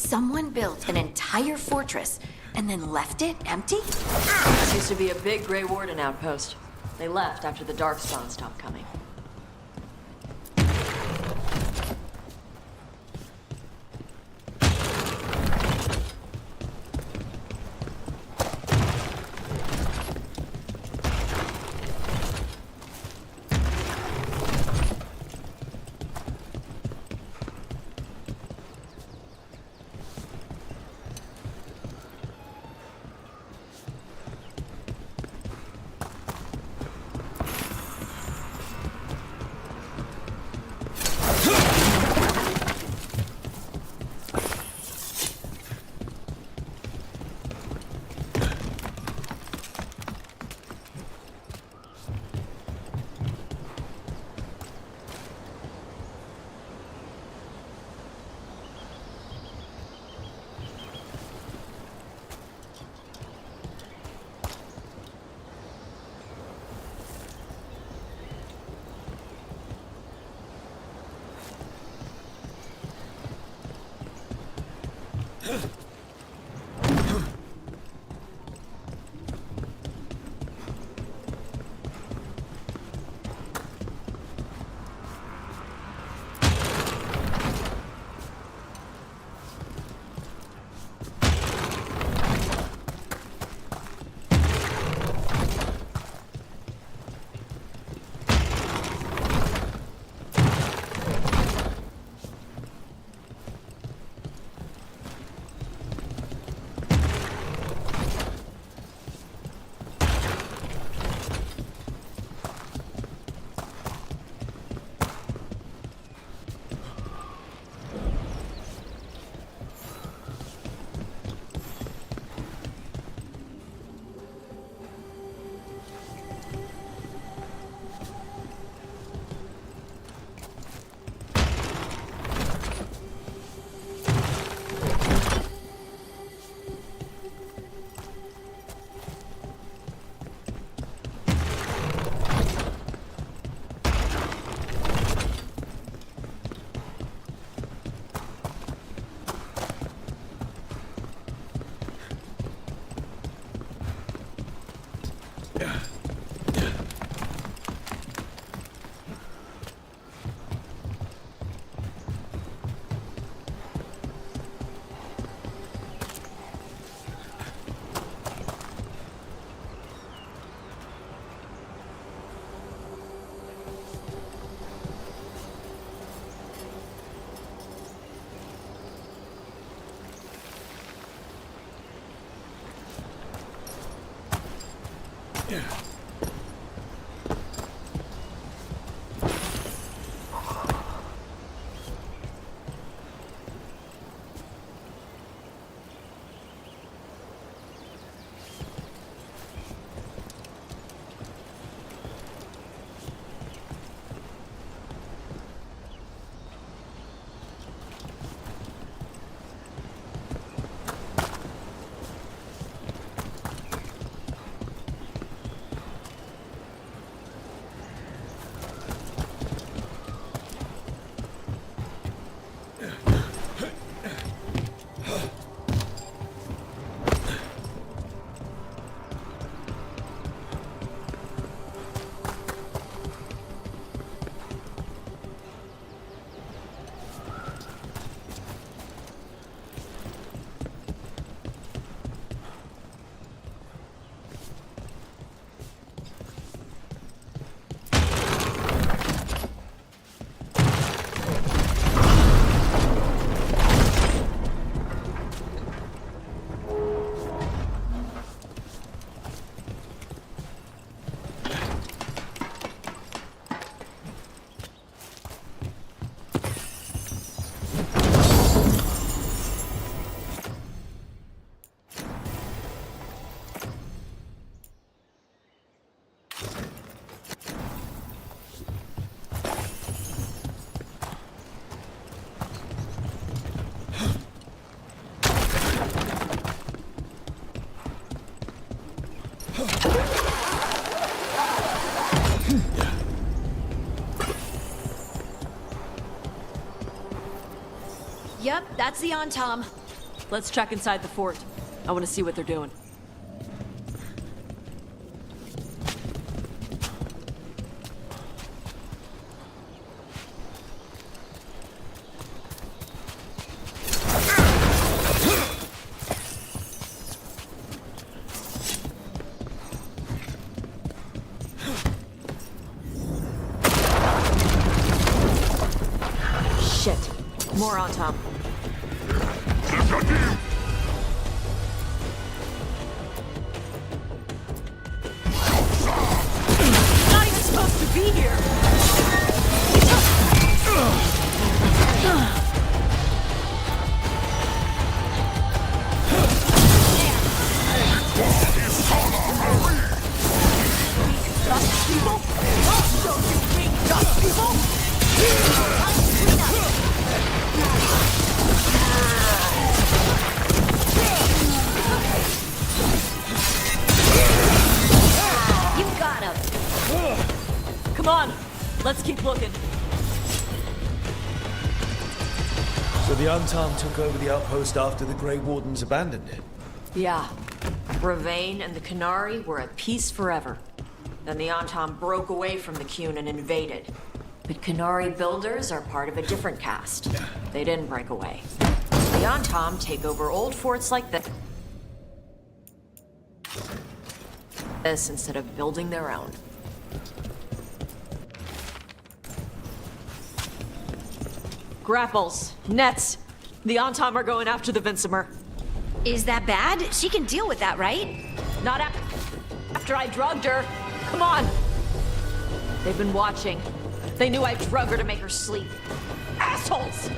Someone built an entire fortress and then left it empty? This used to be a big Grey Warden outpost. They left after the Darkspawn stopped coming. Yep, that's the Antam. Let's check inside the fort. I want to see what they're doing. Shit. More on top. Not even supposed to be here. Dust people? So you big dust people? You got him. Come on, let's keep looking. So the Antam took over the outpost after the Grey Wardens abandoned it? Yeah. Ravane and the Canary were at peace forever. Then the Antam broke away from the Qun and invaded. But Canary builders are part of a different caste. They didn't break away. The Antam take over old forts like this instead of building their own. Grapples, nets. The Antam are going after the Vinsimer. Is that bad? She can deal with that, right? Not after I drugged her. Come on. They've been watching. They knew I drug her to make her sleep. Assholes!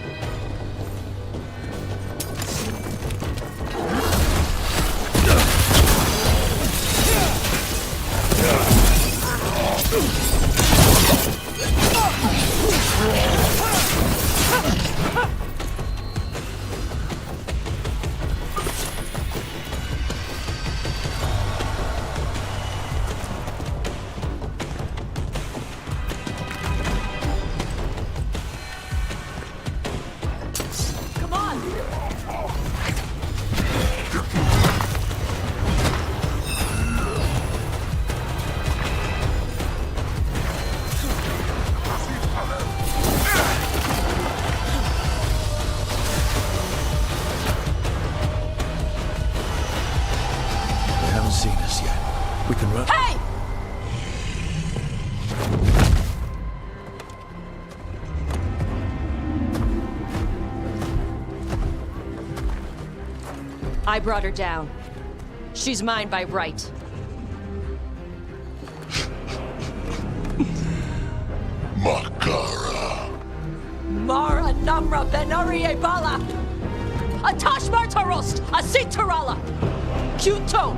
Come on! They haven't seen us yet. We can run. Hey! I brought her down. She's mine by right. Makara. Mara Namra Benarie Bala! Atash Martarost! Asitarala! Kyuto!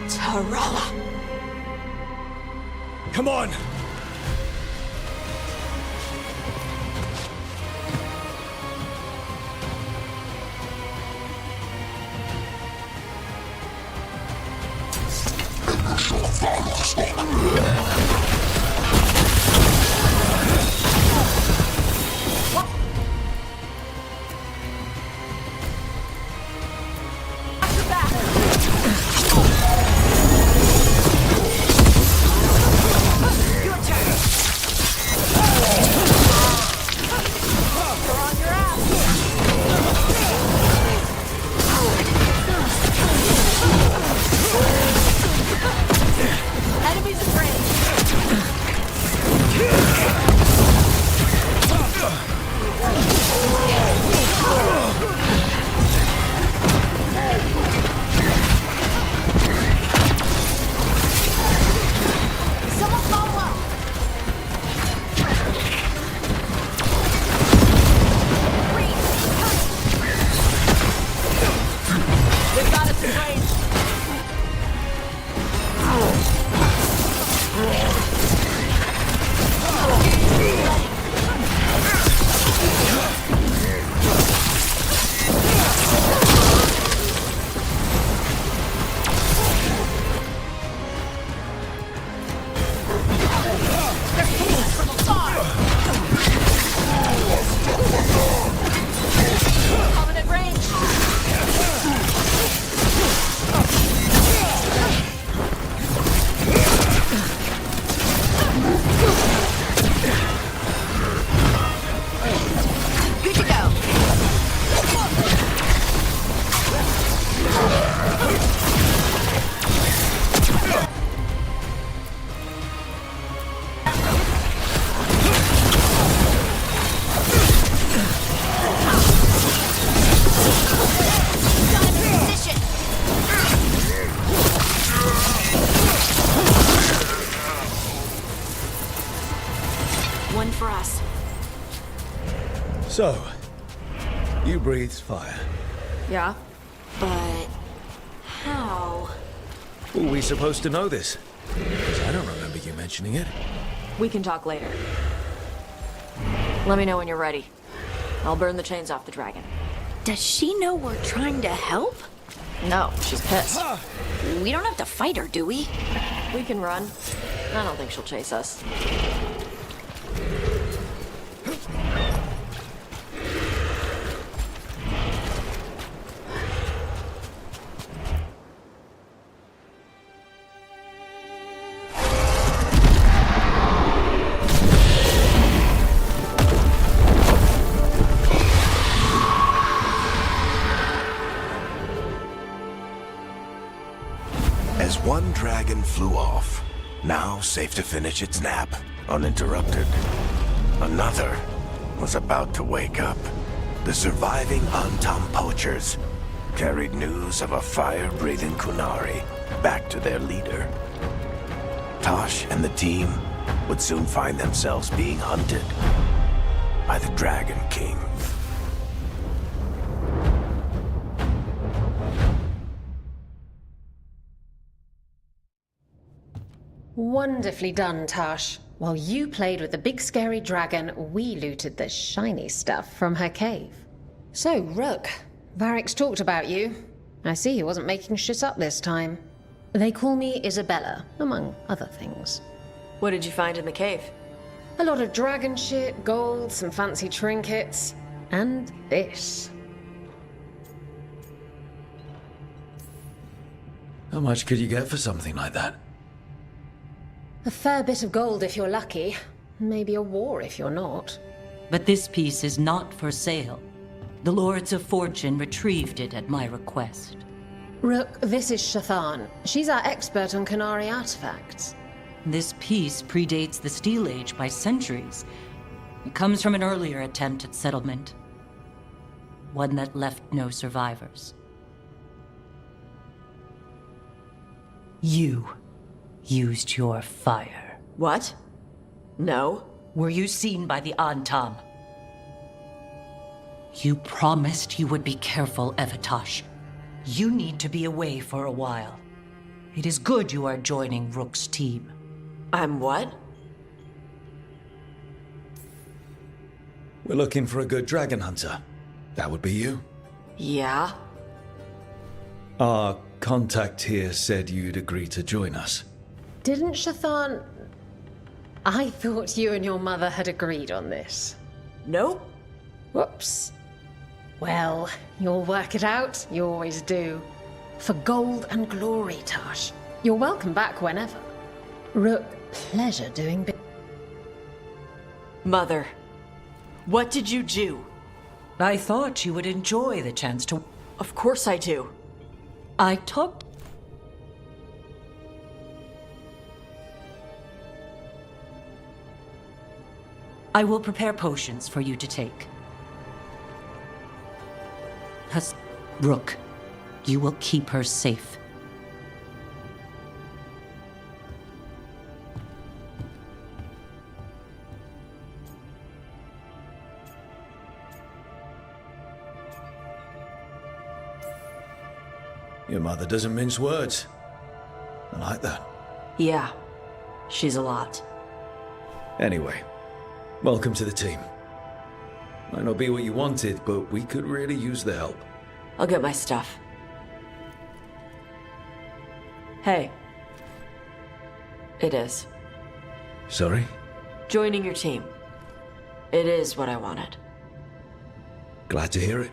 Tarala! Come on! Enemies in range! So, you breathed fire. Yeah? But how? Were we supposed to know this? 'Cause I don't remember you mentioning it. We can talk later. Let me know when you're ready. I'll burn the chains off the dragon. Does she know we're trying to help? No, she's pissed. We don't have to fight her, do we? We can run. I don't think she'll chase us. As one dragon flew off, now safe to finish its nap, uninterrupted, another was about to wake up. The surviving Antam poachers carried news of a fire-breathing Kunari back to their leader. Tosh and the team would soon find themselves being hunted by the Dragon King. Wonderfully done, Tash. While you played with the big scary dragon, we looted the shiny stuff from her cave. So, Rook, Varric's talked about you. I see he wasn't making shit up this time. They call me Isabella, among other things. What did you find in the cave? A lot of dragon shit, gold, some fancy trinkets, and this. How much could you get for something like that? A fair bit of gold if you're lucky. Maybe a war if you're not. But this piece is not for sale. The Lords of Fortune retrieved it at my request. Rook, this is Shathan. She's our expert on Kunari artifacts. This piece predates the Steel Age by centuries. It comes from an earlier attempt at settlement. One that left no survivors. You used your fire. What? No. Were you seen by the Antam? You promised you would be careful, Evatosh. You need to be away for a while. It is good you are joining Rook's team. I'm what? We're looking for a good dragon hunter. That would be you. Yeah? Our contact here said you'd agree to join us. Didn't Shathan... I thought you and your mother had agreed on this. Nope. Whoops. Well, you'll work it out. You always do. For gold and glory, Tash. You're welcome back whenever. Rook, pleasure doing business. Mother, what did you do? I thought you would enjoy the chance to... Of course I do. I talked... I will prepare potions for you to take. Rook, you will keep her safe. Your mother doesn't mince words. I like that. Yeah, she's a lot. Anyway, welcome to the team. Might not be what you wanted, but we could really use the help. I'll get my stuff. Hey. It is. Sorry? Joining your team. It is what I wanted. Glad to hear it.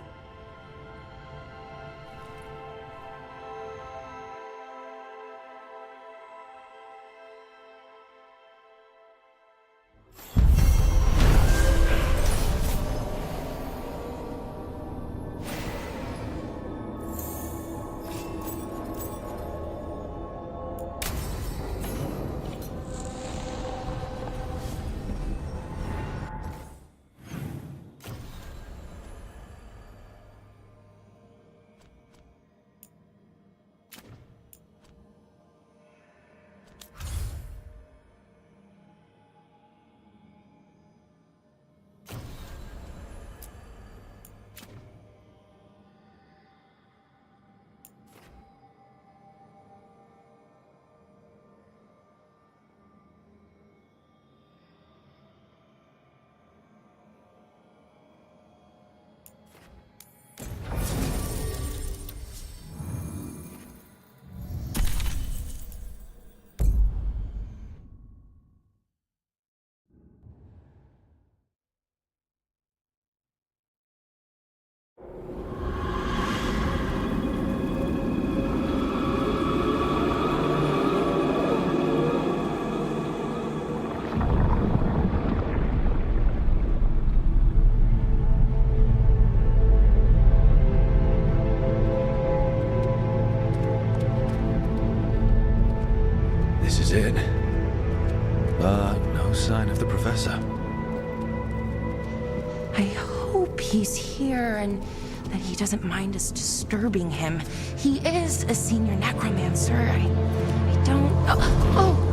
Professor? I hope he's here and that he doesn't mind us disturbing him. He is a senior necromancer. I don't... Oh!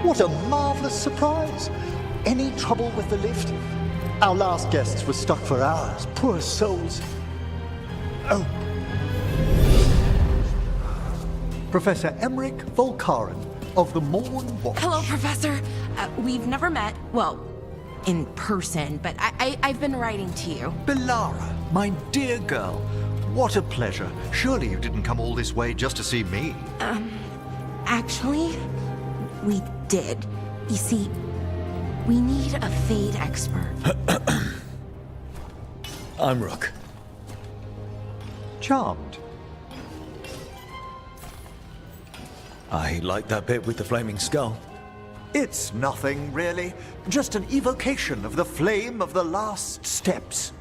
What a marvelous surprise! Any trouble with the lift? Our last guests were stuck for hours. Poor souls. Oh. Professor Emmerich Volkaren of the Morn Watch. Hello, Professor. We've never met. Well, in person, but I've been writing to you. Belara, my dear girl. What a pleasure. Surely you didn't come all this way just to see me. Actually, we did. You see, we need a Fade expert. I'm Rook. Charmed. I like that bit with the flaming skull. It's nothing, really. Just an evocation of the flame of the last steps.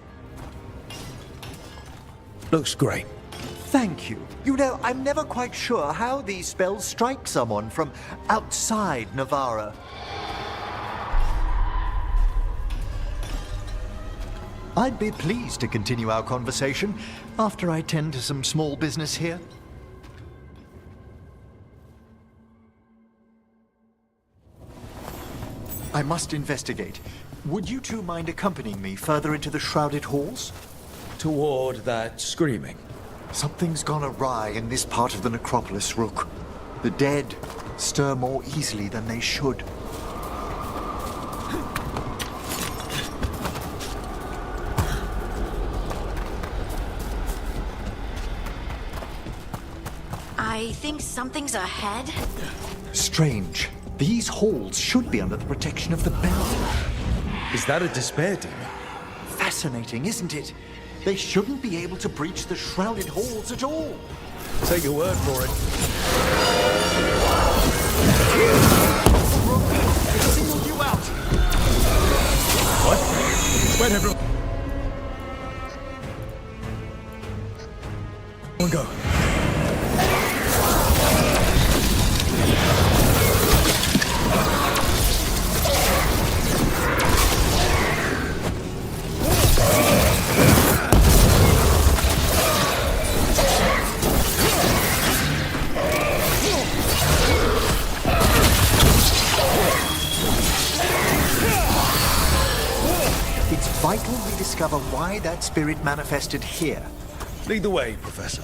Looks great. Thank you. You know, I'm never quite sure how these spells strike someone from outside Navarra. I'd be pleased to continue our conversation after I tend to some small business here. I must investigate. Would you two mind accompanying me further into the shrouded halls? Toward that screaming. Something's gone awry in this part of the necropolis, Rook. The dead stir more easily than they should. I think something's ahead. Strange. These halls should be under the protection of the belt. Is that a despair demon? Fascinating, isn't it? They shouldn't be able to breach the shrouded halls at all. Take your word for it. It singled you out. What? Where'd everyone go? It's vital we discover why that spirit manifested here. Lead the way, Professor.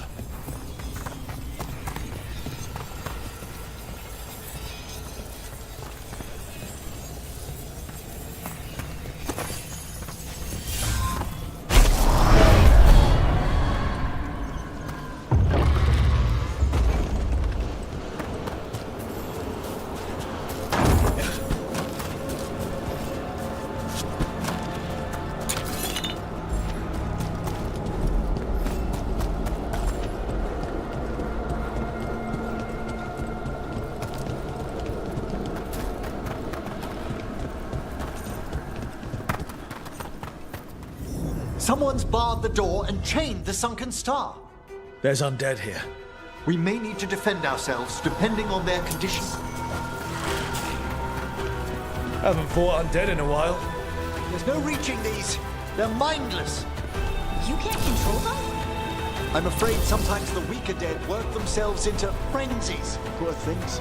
Someone's barred the door and chained the sunken star. There's undead here. We may need to defend ourselves, depending on their condition. Haven't fought undead in a while. There's no reaching these. They're mindless. You can't control them? I'm afraid sometimes the weaker dead work themselves into frenzies. Poor things.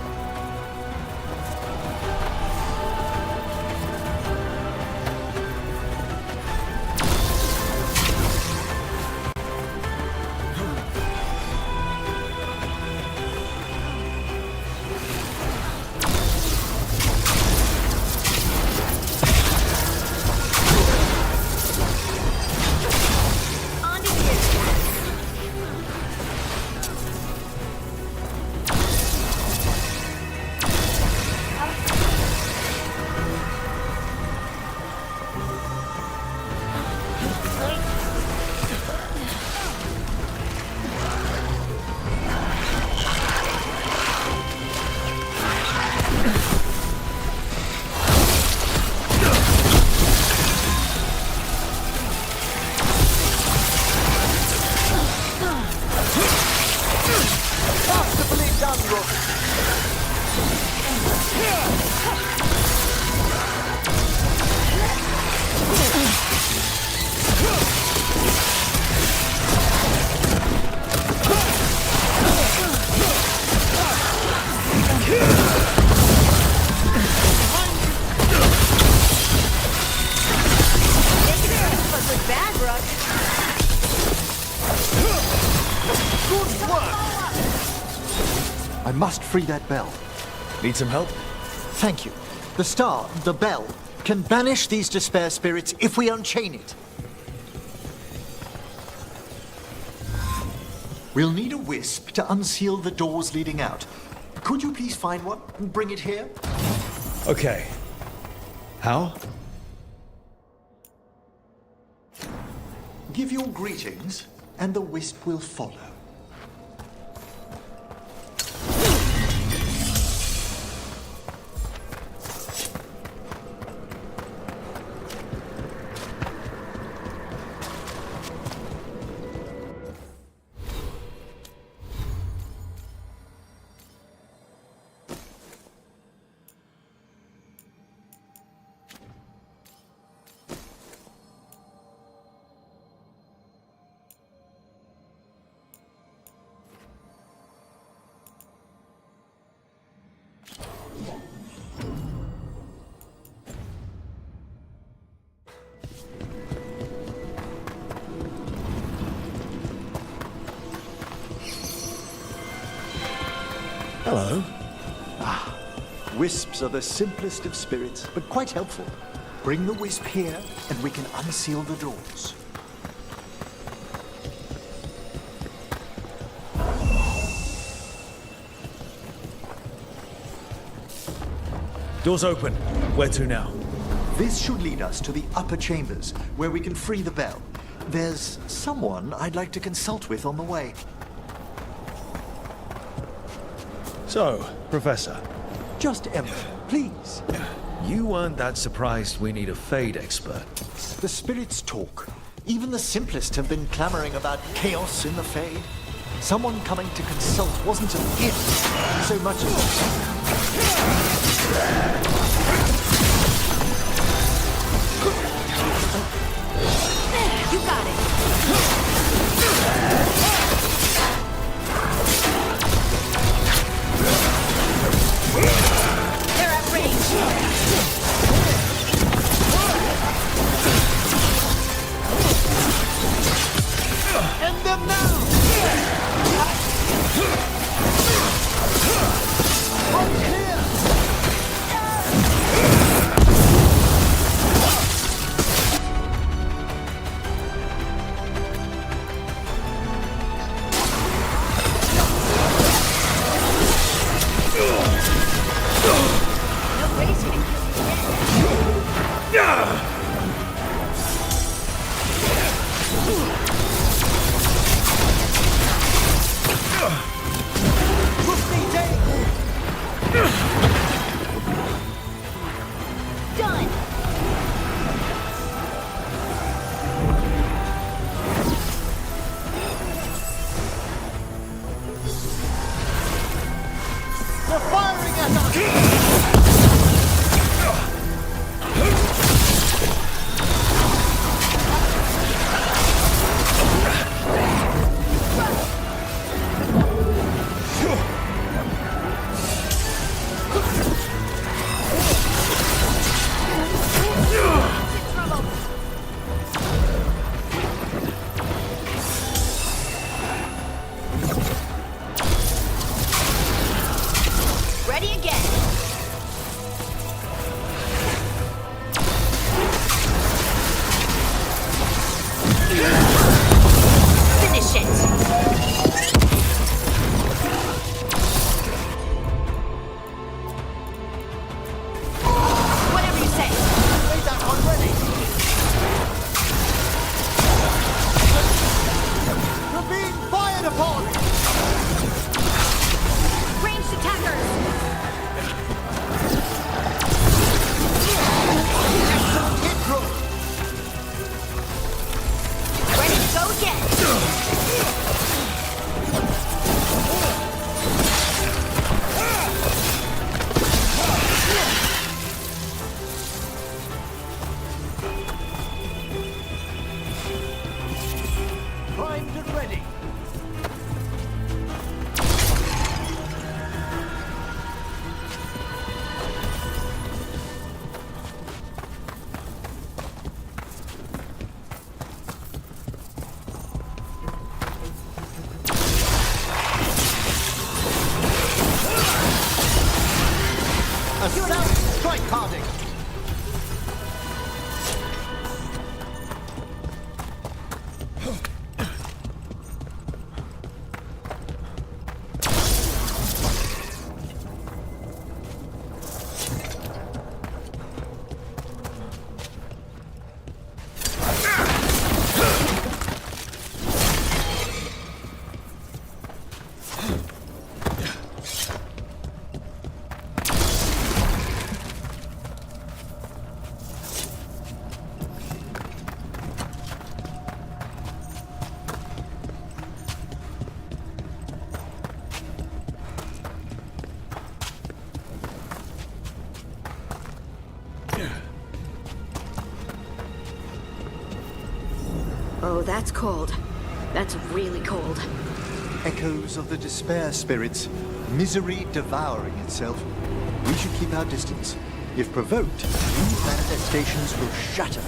I must free that bell. Need some help? Thank you. The star, the bell, can banish these despair spirits if we unchain it. We'll need a wisp to unseal the doors leading out. Could you please find one and bring it here? Okay. How? Give your greetings, and the wisp will follow. Hello. Wisps are the simplest of spirits, but quite helpful. Bring the wisp here, and we can unseal the doors. Doors open. Where to now? This should lead us to the upper chambers, where we can free the bell. There's someone I'd like to consult with on the way. So, Professor. Just Emma, please. You weren't that surprised we need a Fade expert. The spirits talk. Even the simplest have been clamoring about chaos in the Fade. Someone coming to consult wasn't an if so much as... You got it. They're at range. End them now! From here! Done. They're firing at us! Ready again. Finish it. Whatever you say. Made that one ready. You're being fired upon! Ranged attackers. Excellent hit, Rook! Ready to go again. Primed and ready. carding. Oh, that's cold. That's really cold. Echoes of the despair spirits, misery devouring itself. We should keep our distance. If provoked, these manifestations will shatter.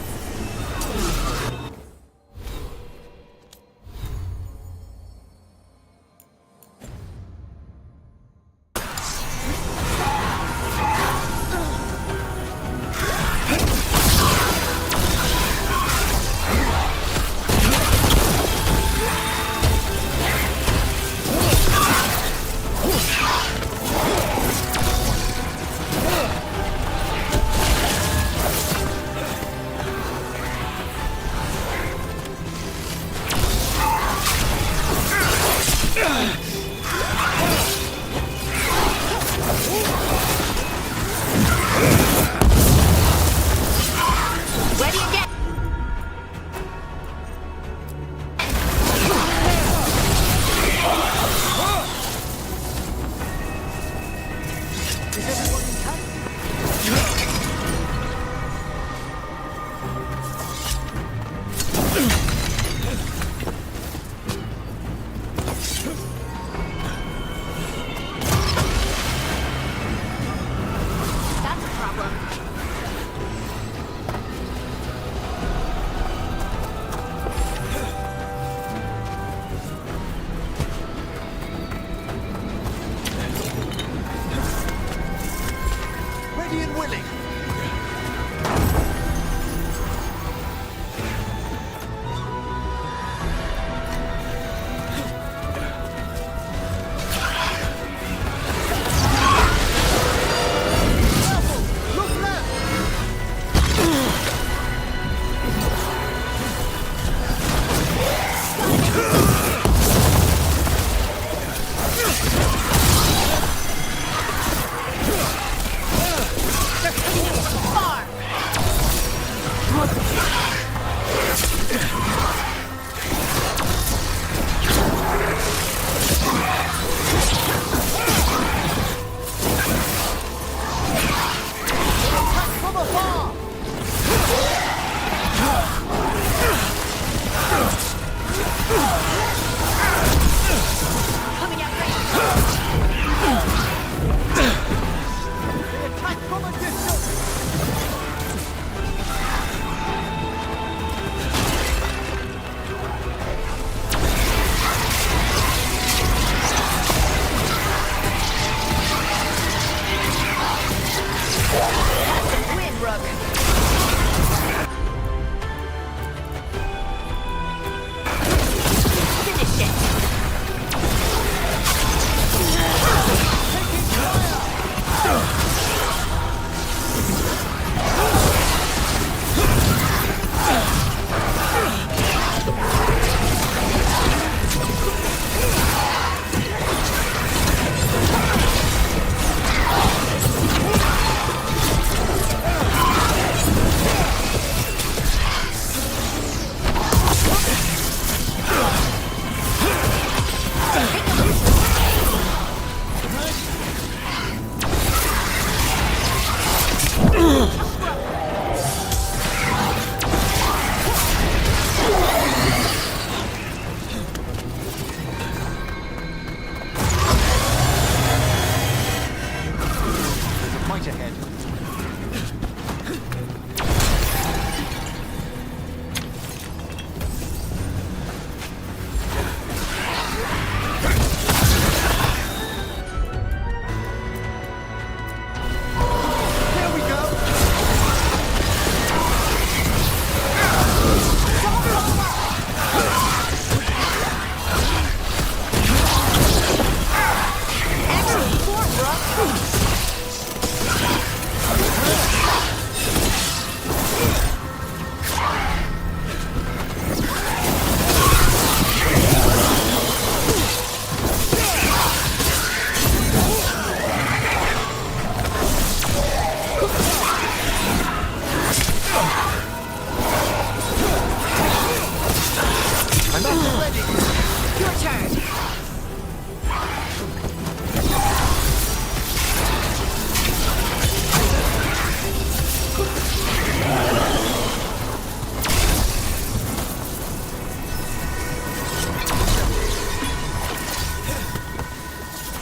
Your turn.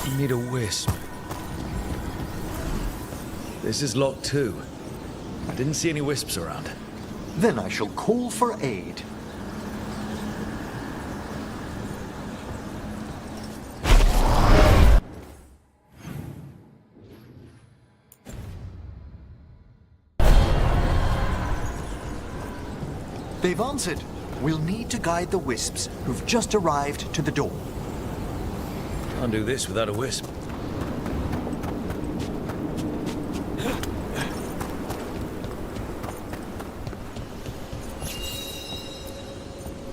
You need a wisp. This is locked too. I didn't see any wisps around. Then I shall call for aid. They've answered. We'll need to guide the wisps who've just arrived to the door. Can't do this without a wisp.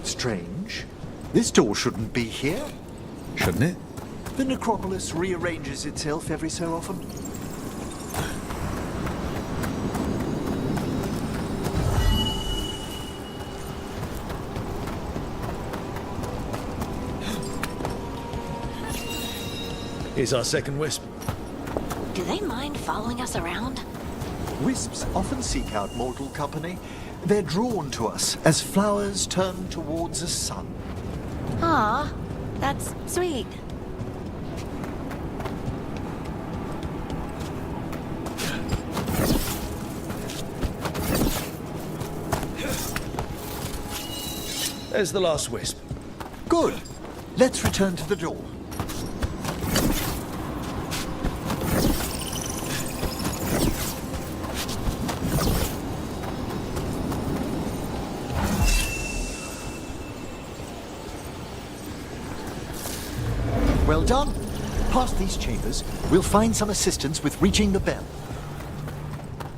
Strange. This door shouldn't be here. Shouldn't it? The necropolis rearranges itself every so often. Here's our second wisp. Do they mind following us around? Wisps often seek out mortal company. They're drawn to us as flowers turn towards a sun. Aw, that's sweet. There's the last wisp. Good. Let's return to the door. Well done. Past these chambers, we'll find some assistance with reaching the bell.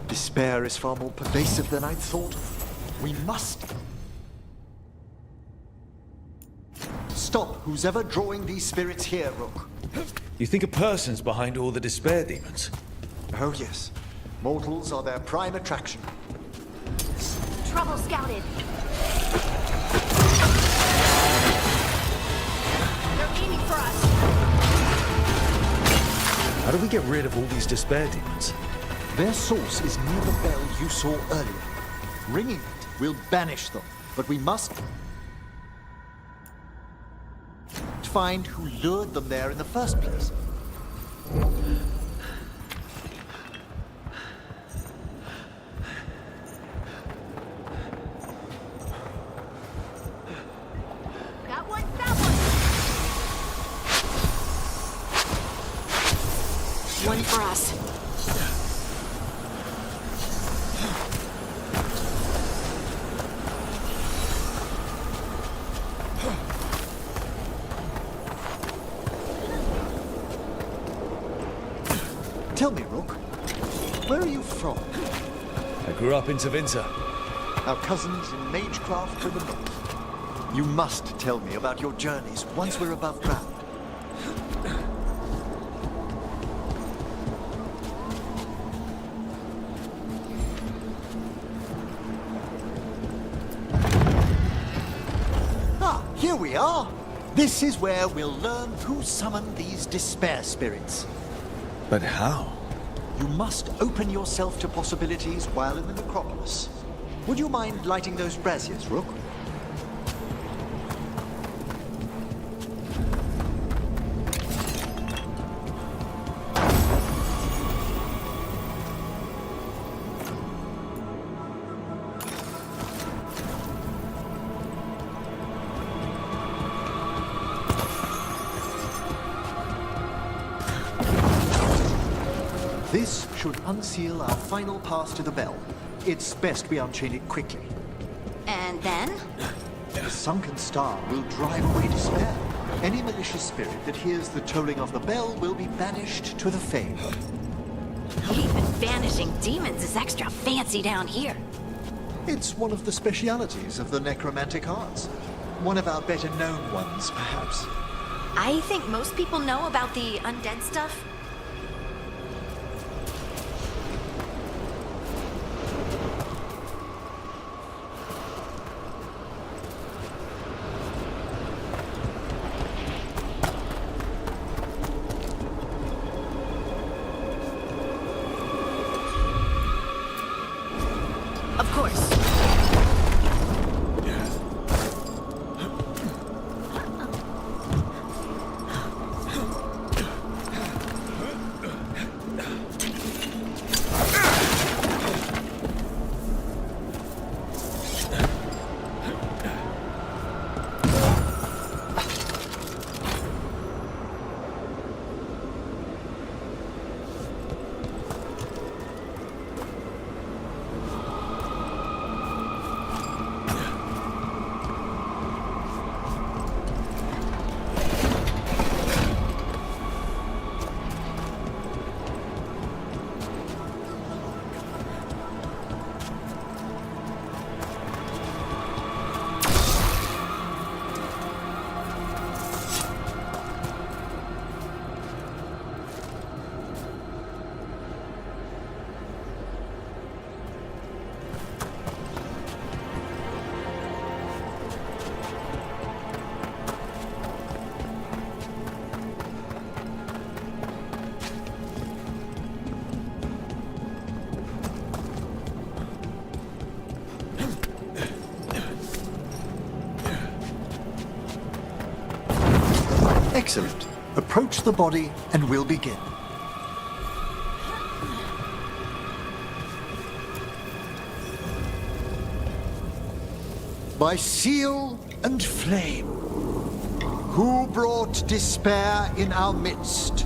Despair is far more pervasive than I'd thought. We must stop who's ever drawing these spirits here, Rook. You think a person's behind all the despair demons? Oh yes. Mortals are their prime attraction. Trouble scouted. They're aiming for us. How do we get rid of all these despair demons? Their source is near the bell you saw earlier. Ringing it will banish them, but we must find who lured them there in the first place. Got one, that one. One for us. Tell me, Rook, where are you from? I grew up in Tevinter. Our cousins in magecraft to the north. You must tell me about your journeys once we're above ground. Ah, here we are. This is where we'll learn who summoned these despair spirits. But how? You must open yourself to possibilities while in the necropolis. Would you mind lighting those braziers, Rook? This should unseal our final pass to the bell. It's best we unchain it quickly. And then? The sunken star will drive away despair. Any malicious spirit that hears the tolling of the bell will be banished to the Fade. Even banishing demons is extra fancy down here. It's one of the specialities of the necromantic arts. One of our better known ones, perhaps. I think most people know about the undead stuff. Excellent. Approach the body and we'll begin. By seal and flame, who brought despair in our midst?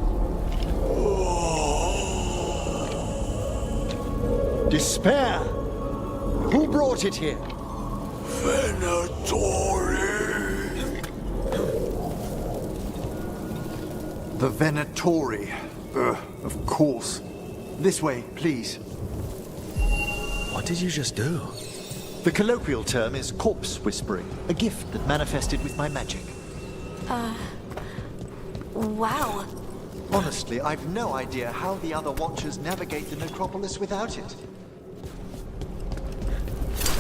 Despair? Who brought it here? Venatori. The Venatori. Of course. This way, please. What did you just do? The colloquial term is corpse whispering, a gift that manifested with my magic. Wow. Honestly, I've no idea how the other Watchers navigate the necropolis without it.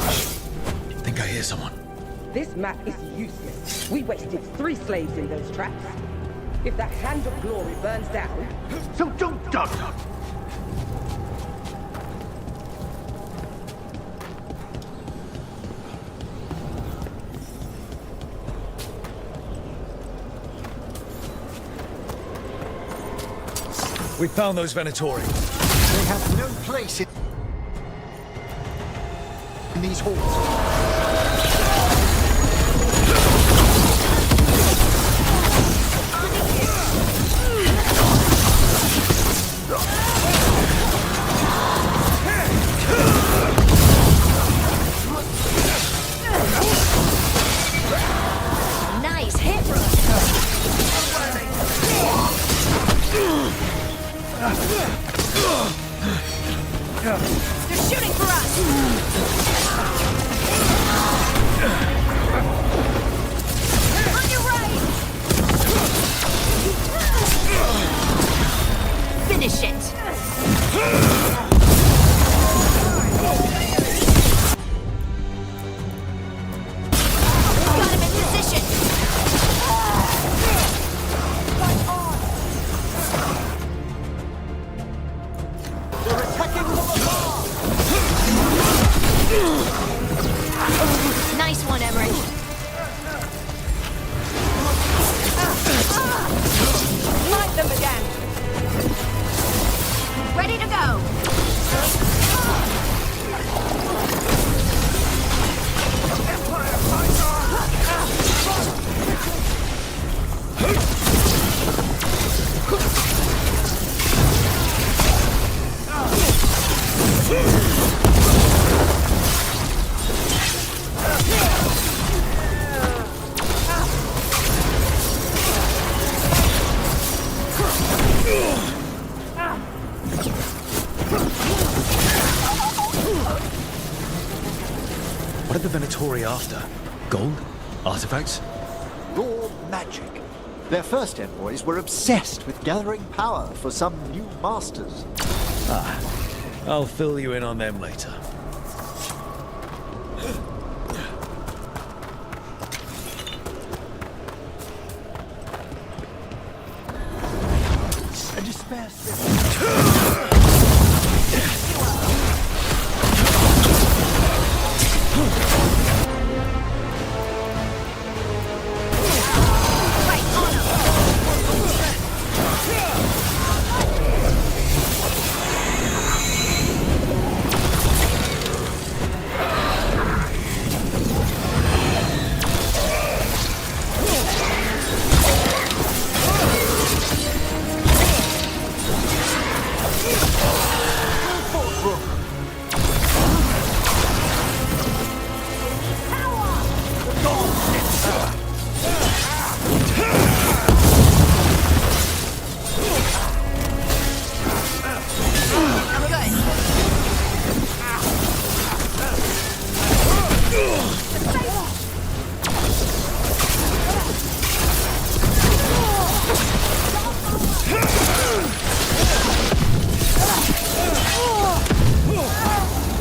I think I hear someone. This map is useless. We wasted 3 slaves in those traps. If that Hand of Glory burns down... So don't doubt her! We found those Venatori. They have no place in these halls. Nice hit, Rook. They're shooting for us! On your right! Finish it! Got him in position! They're attacking from afar! Nice one, Emmerich. Light them again. Ready to go. What are the Venatori after? Gold? Artifacts? Raw magic. Their first envoys were obsessed with gathering power for some new masters. I'll fill you in on them later. A despair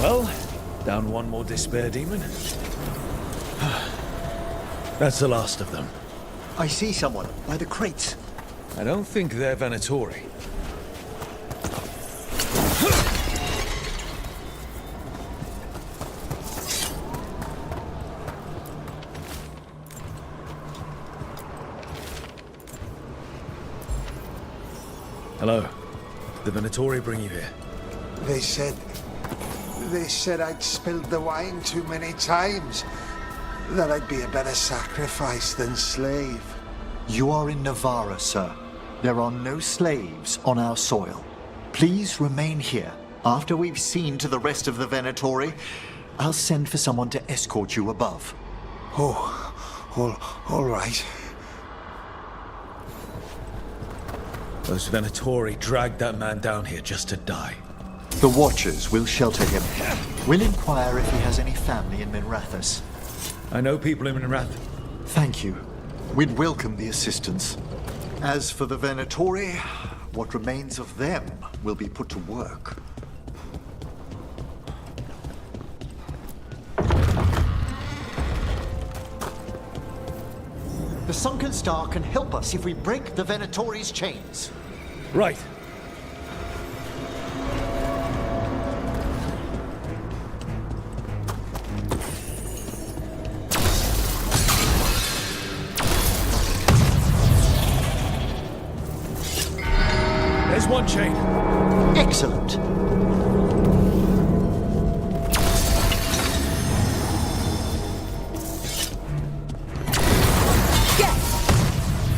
Well, down one more despair demon. That's the last of them. I see someone by the crates. I don't think they're Venatori. Hello. The Venatori bring you here? They said I'd spilled the wine too many times. That I'd be a better sacrifice than slave. You are in Navarra, sir. There are no slaves on our soil. Please remain here. After we've seen to the rest of the Venatori, I'll send for someone to escort you above. All right. Those Venatori dragged that man down here just to die. The Watchers will shelter him. We'll inquire if he has any family in Minrathous. I know people in Minrath. Thank you. We'd welcome the assistance. As for the Venatori, what remains of them will be put to work. The Sunken Star can help us if we break the Venatori's chains. Right. There's one chain. Excellent.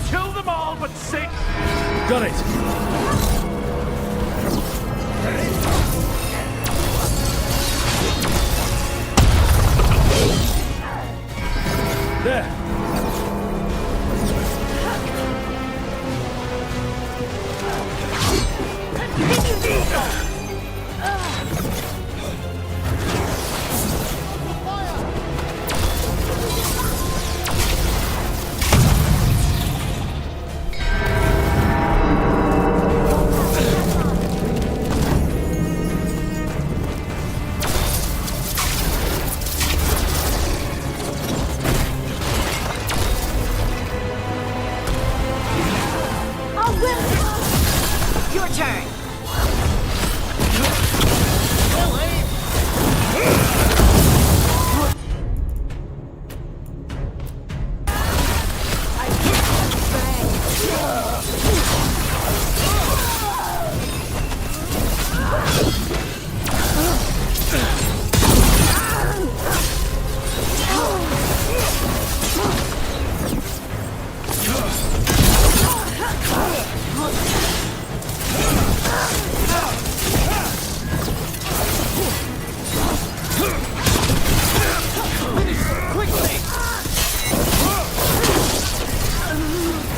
Kill them all but 6! Got it. There. Your turn.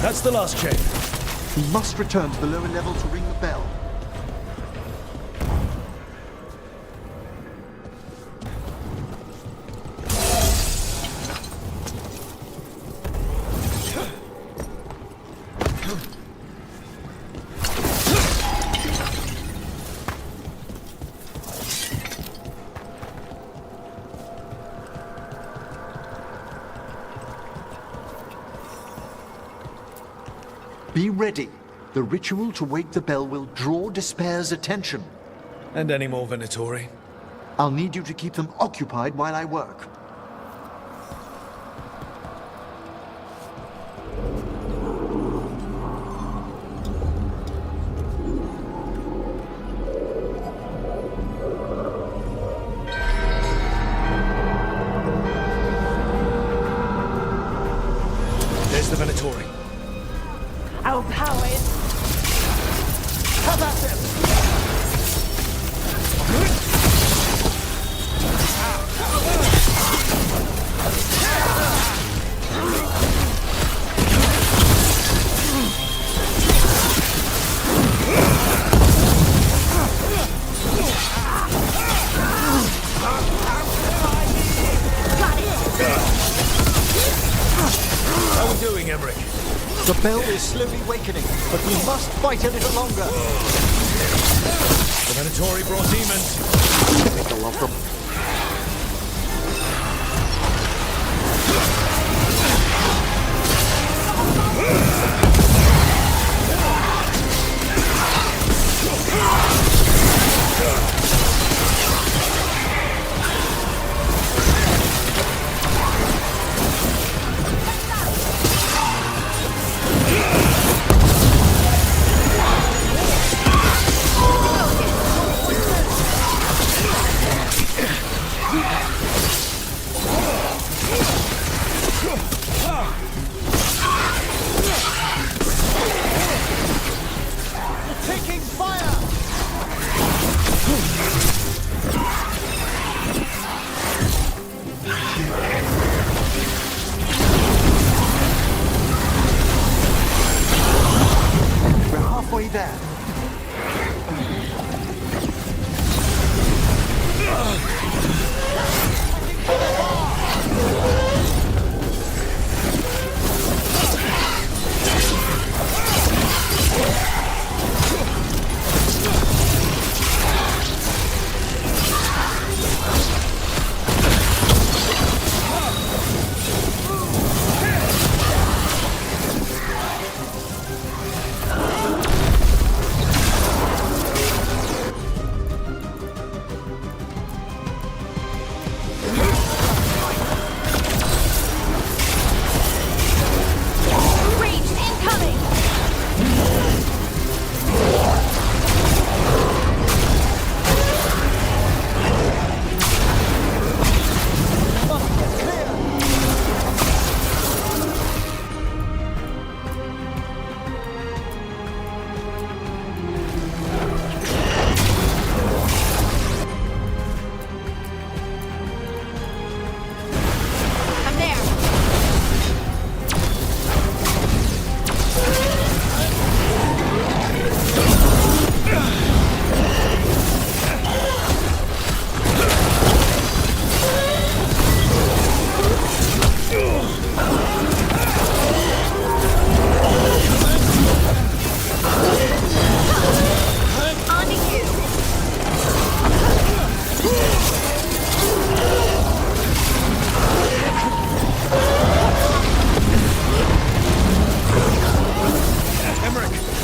That's the last chain. We must return to the lower level to ring the bell. Be ready. The ritual to wake the bell will draw Despair's attention. And any more Venatori? I'll need you to keep them occupied while I work. There's the Venatori. Our power is... Come at them! How are we doing, Emmerich? The bell is slowly wakening, but we must fight a little longer. The Venatori brought demons. Typical of them. halfway there.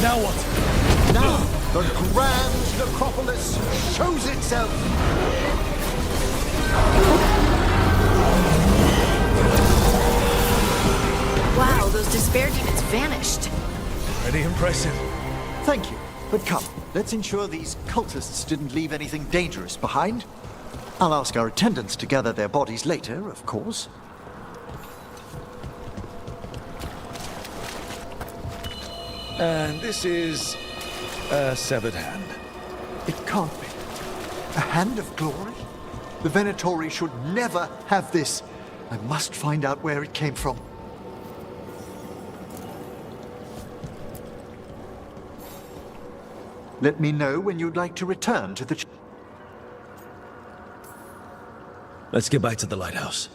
Now what? Now, the grand necropolis shows itself! Wow, those despair demons vanished. Pretty impressive. Thank you. But come, let's ensure these cultists didn't leave anything dangerous behind. I'll ask our attendants to gather their bodies later, of course. And this is a severed hand. It can't be. A hand of glory? The Venatori should never have this. I must find out where it came from. Let me know when you'd like to return to the... Let's get back to the lighthouse.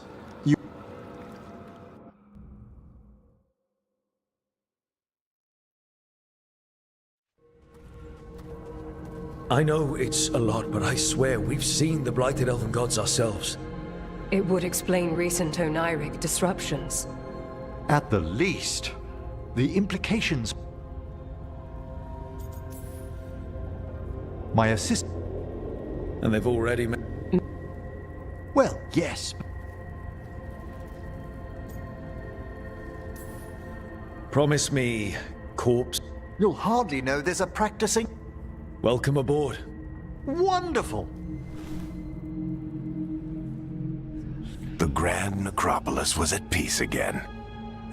I know it's a lot, but I swear we've seen the blighted elven gods ourselves. It would explain recent Oniric disruptions. At the least, the implications... My assistant... And they've already... Well, yes. Promise me, corpse. You'll hardly know there's a practicing... Welcome aboard. Wonderful! The Grand Necropolis was at peace again,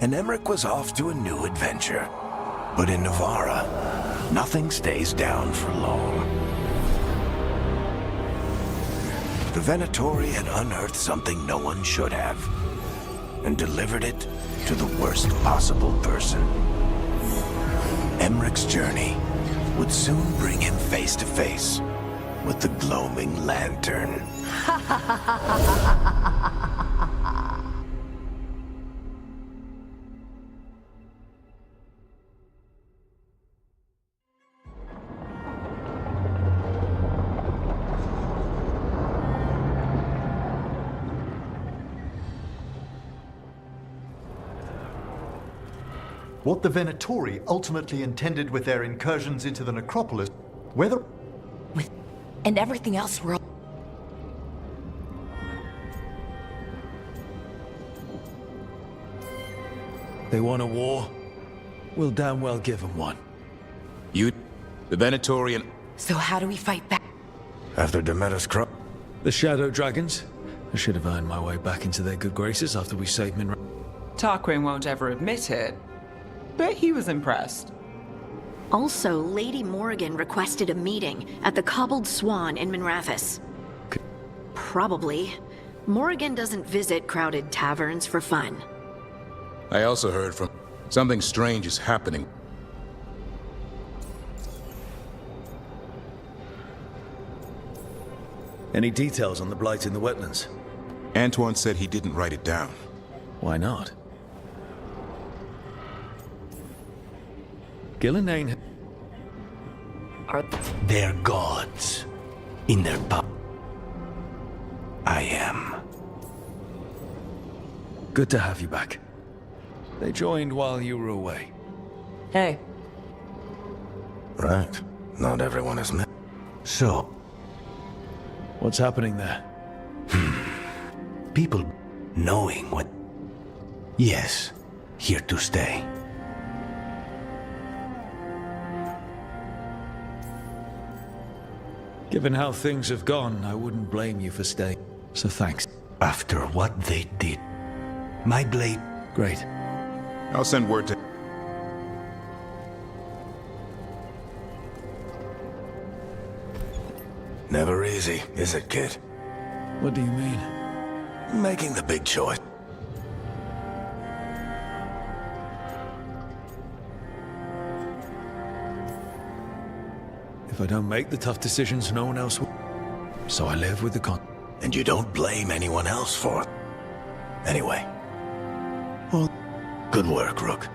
and Emmerich was off to a new adventure. But in Navarra, nothing stays down for long. The Venatori had unearthed something no one should have, and delivered it to the worst possible person. Emmerich's journey would soon bring him face to face with the gloaming lantern. What the Venatori ultimately intended with their incursions into the necropolis, whether... And everything else we're... They want a war? We'll damn well give them one. You, the Venatori, and... So how do we fight back? After Demeter's crop... The Shadow Dragons? I should have earned my way back into their good graces after we saved Minra. Tarquin won't ever admit it, but he was impressed. Also, Lady Morrigan requested a meeting at the Cobbled Swan in Minrathis. Probably. Morrigan doesn't visit crowded taverns for fun. I also heard from... Something strange is happening. Any details on the blight in the wetlands? Antoine said he didn't write it down. Why not? Gillenane... They're gods. In their power. I am. Good to have you back. They joined while you were away. Hey. Right. Not everyone is met. So, what's happening there? People knowing what... Yes, here to stay. Given how things have gone, I wouldn't blame you for staying. So thanks. After what they did, my blade... Great. I'll send word to... Never easy, is it, kid? What do you mean? Making the big choice. If I don't make the tough decisions, no one else will. So I live with the con... And you don't blame anyone else for it. Anyway. Well, good work, Rook.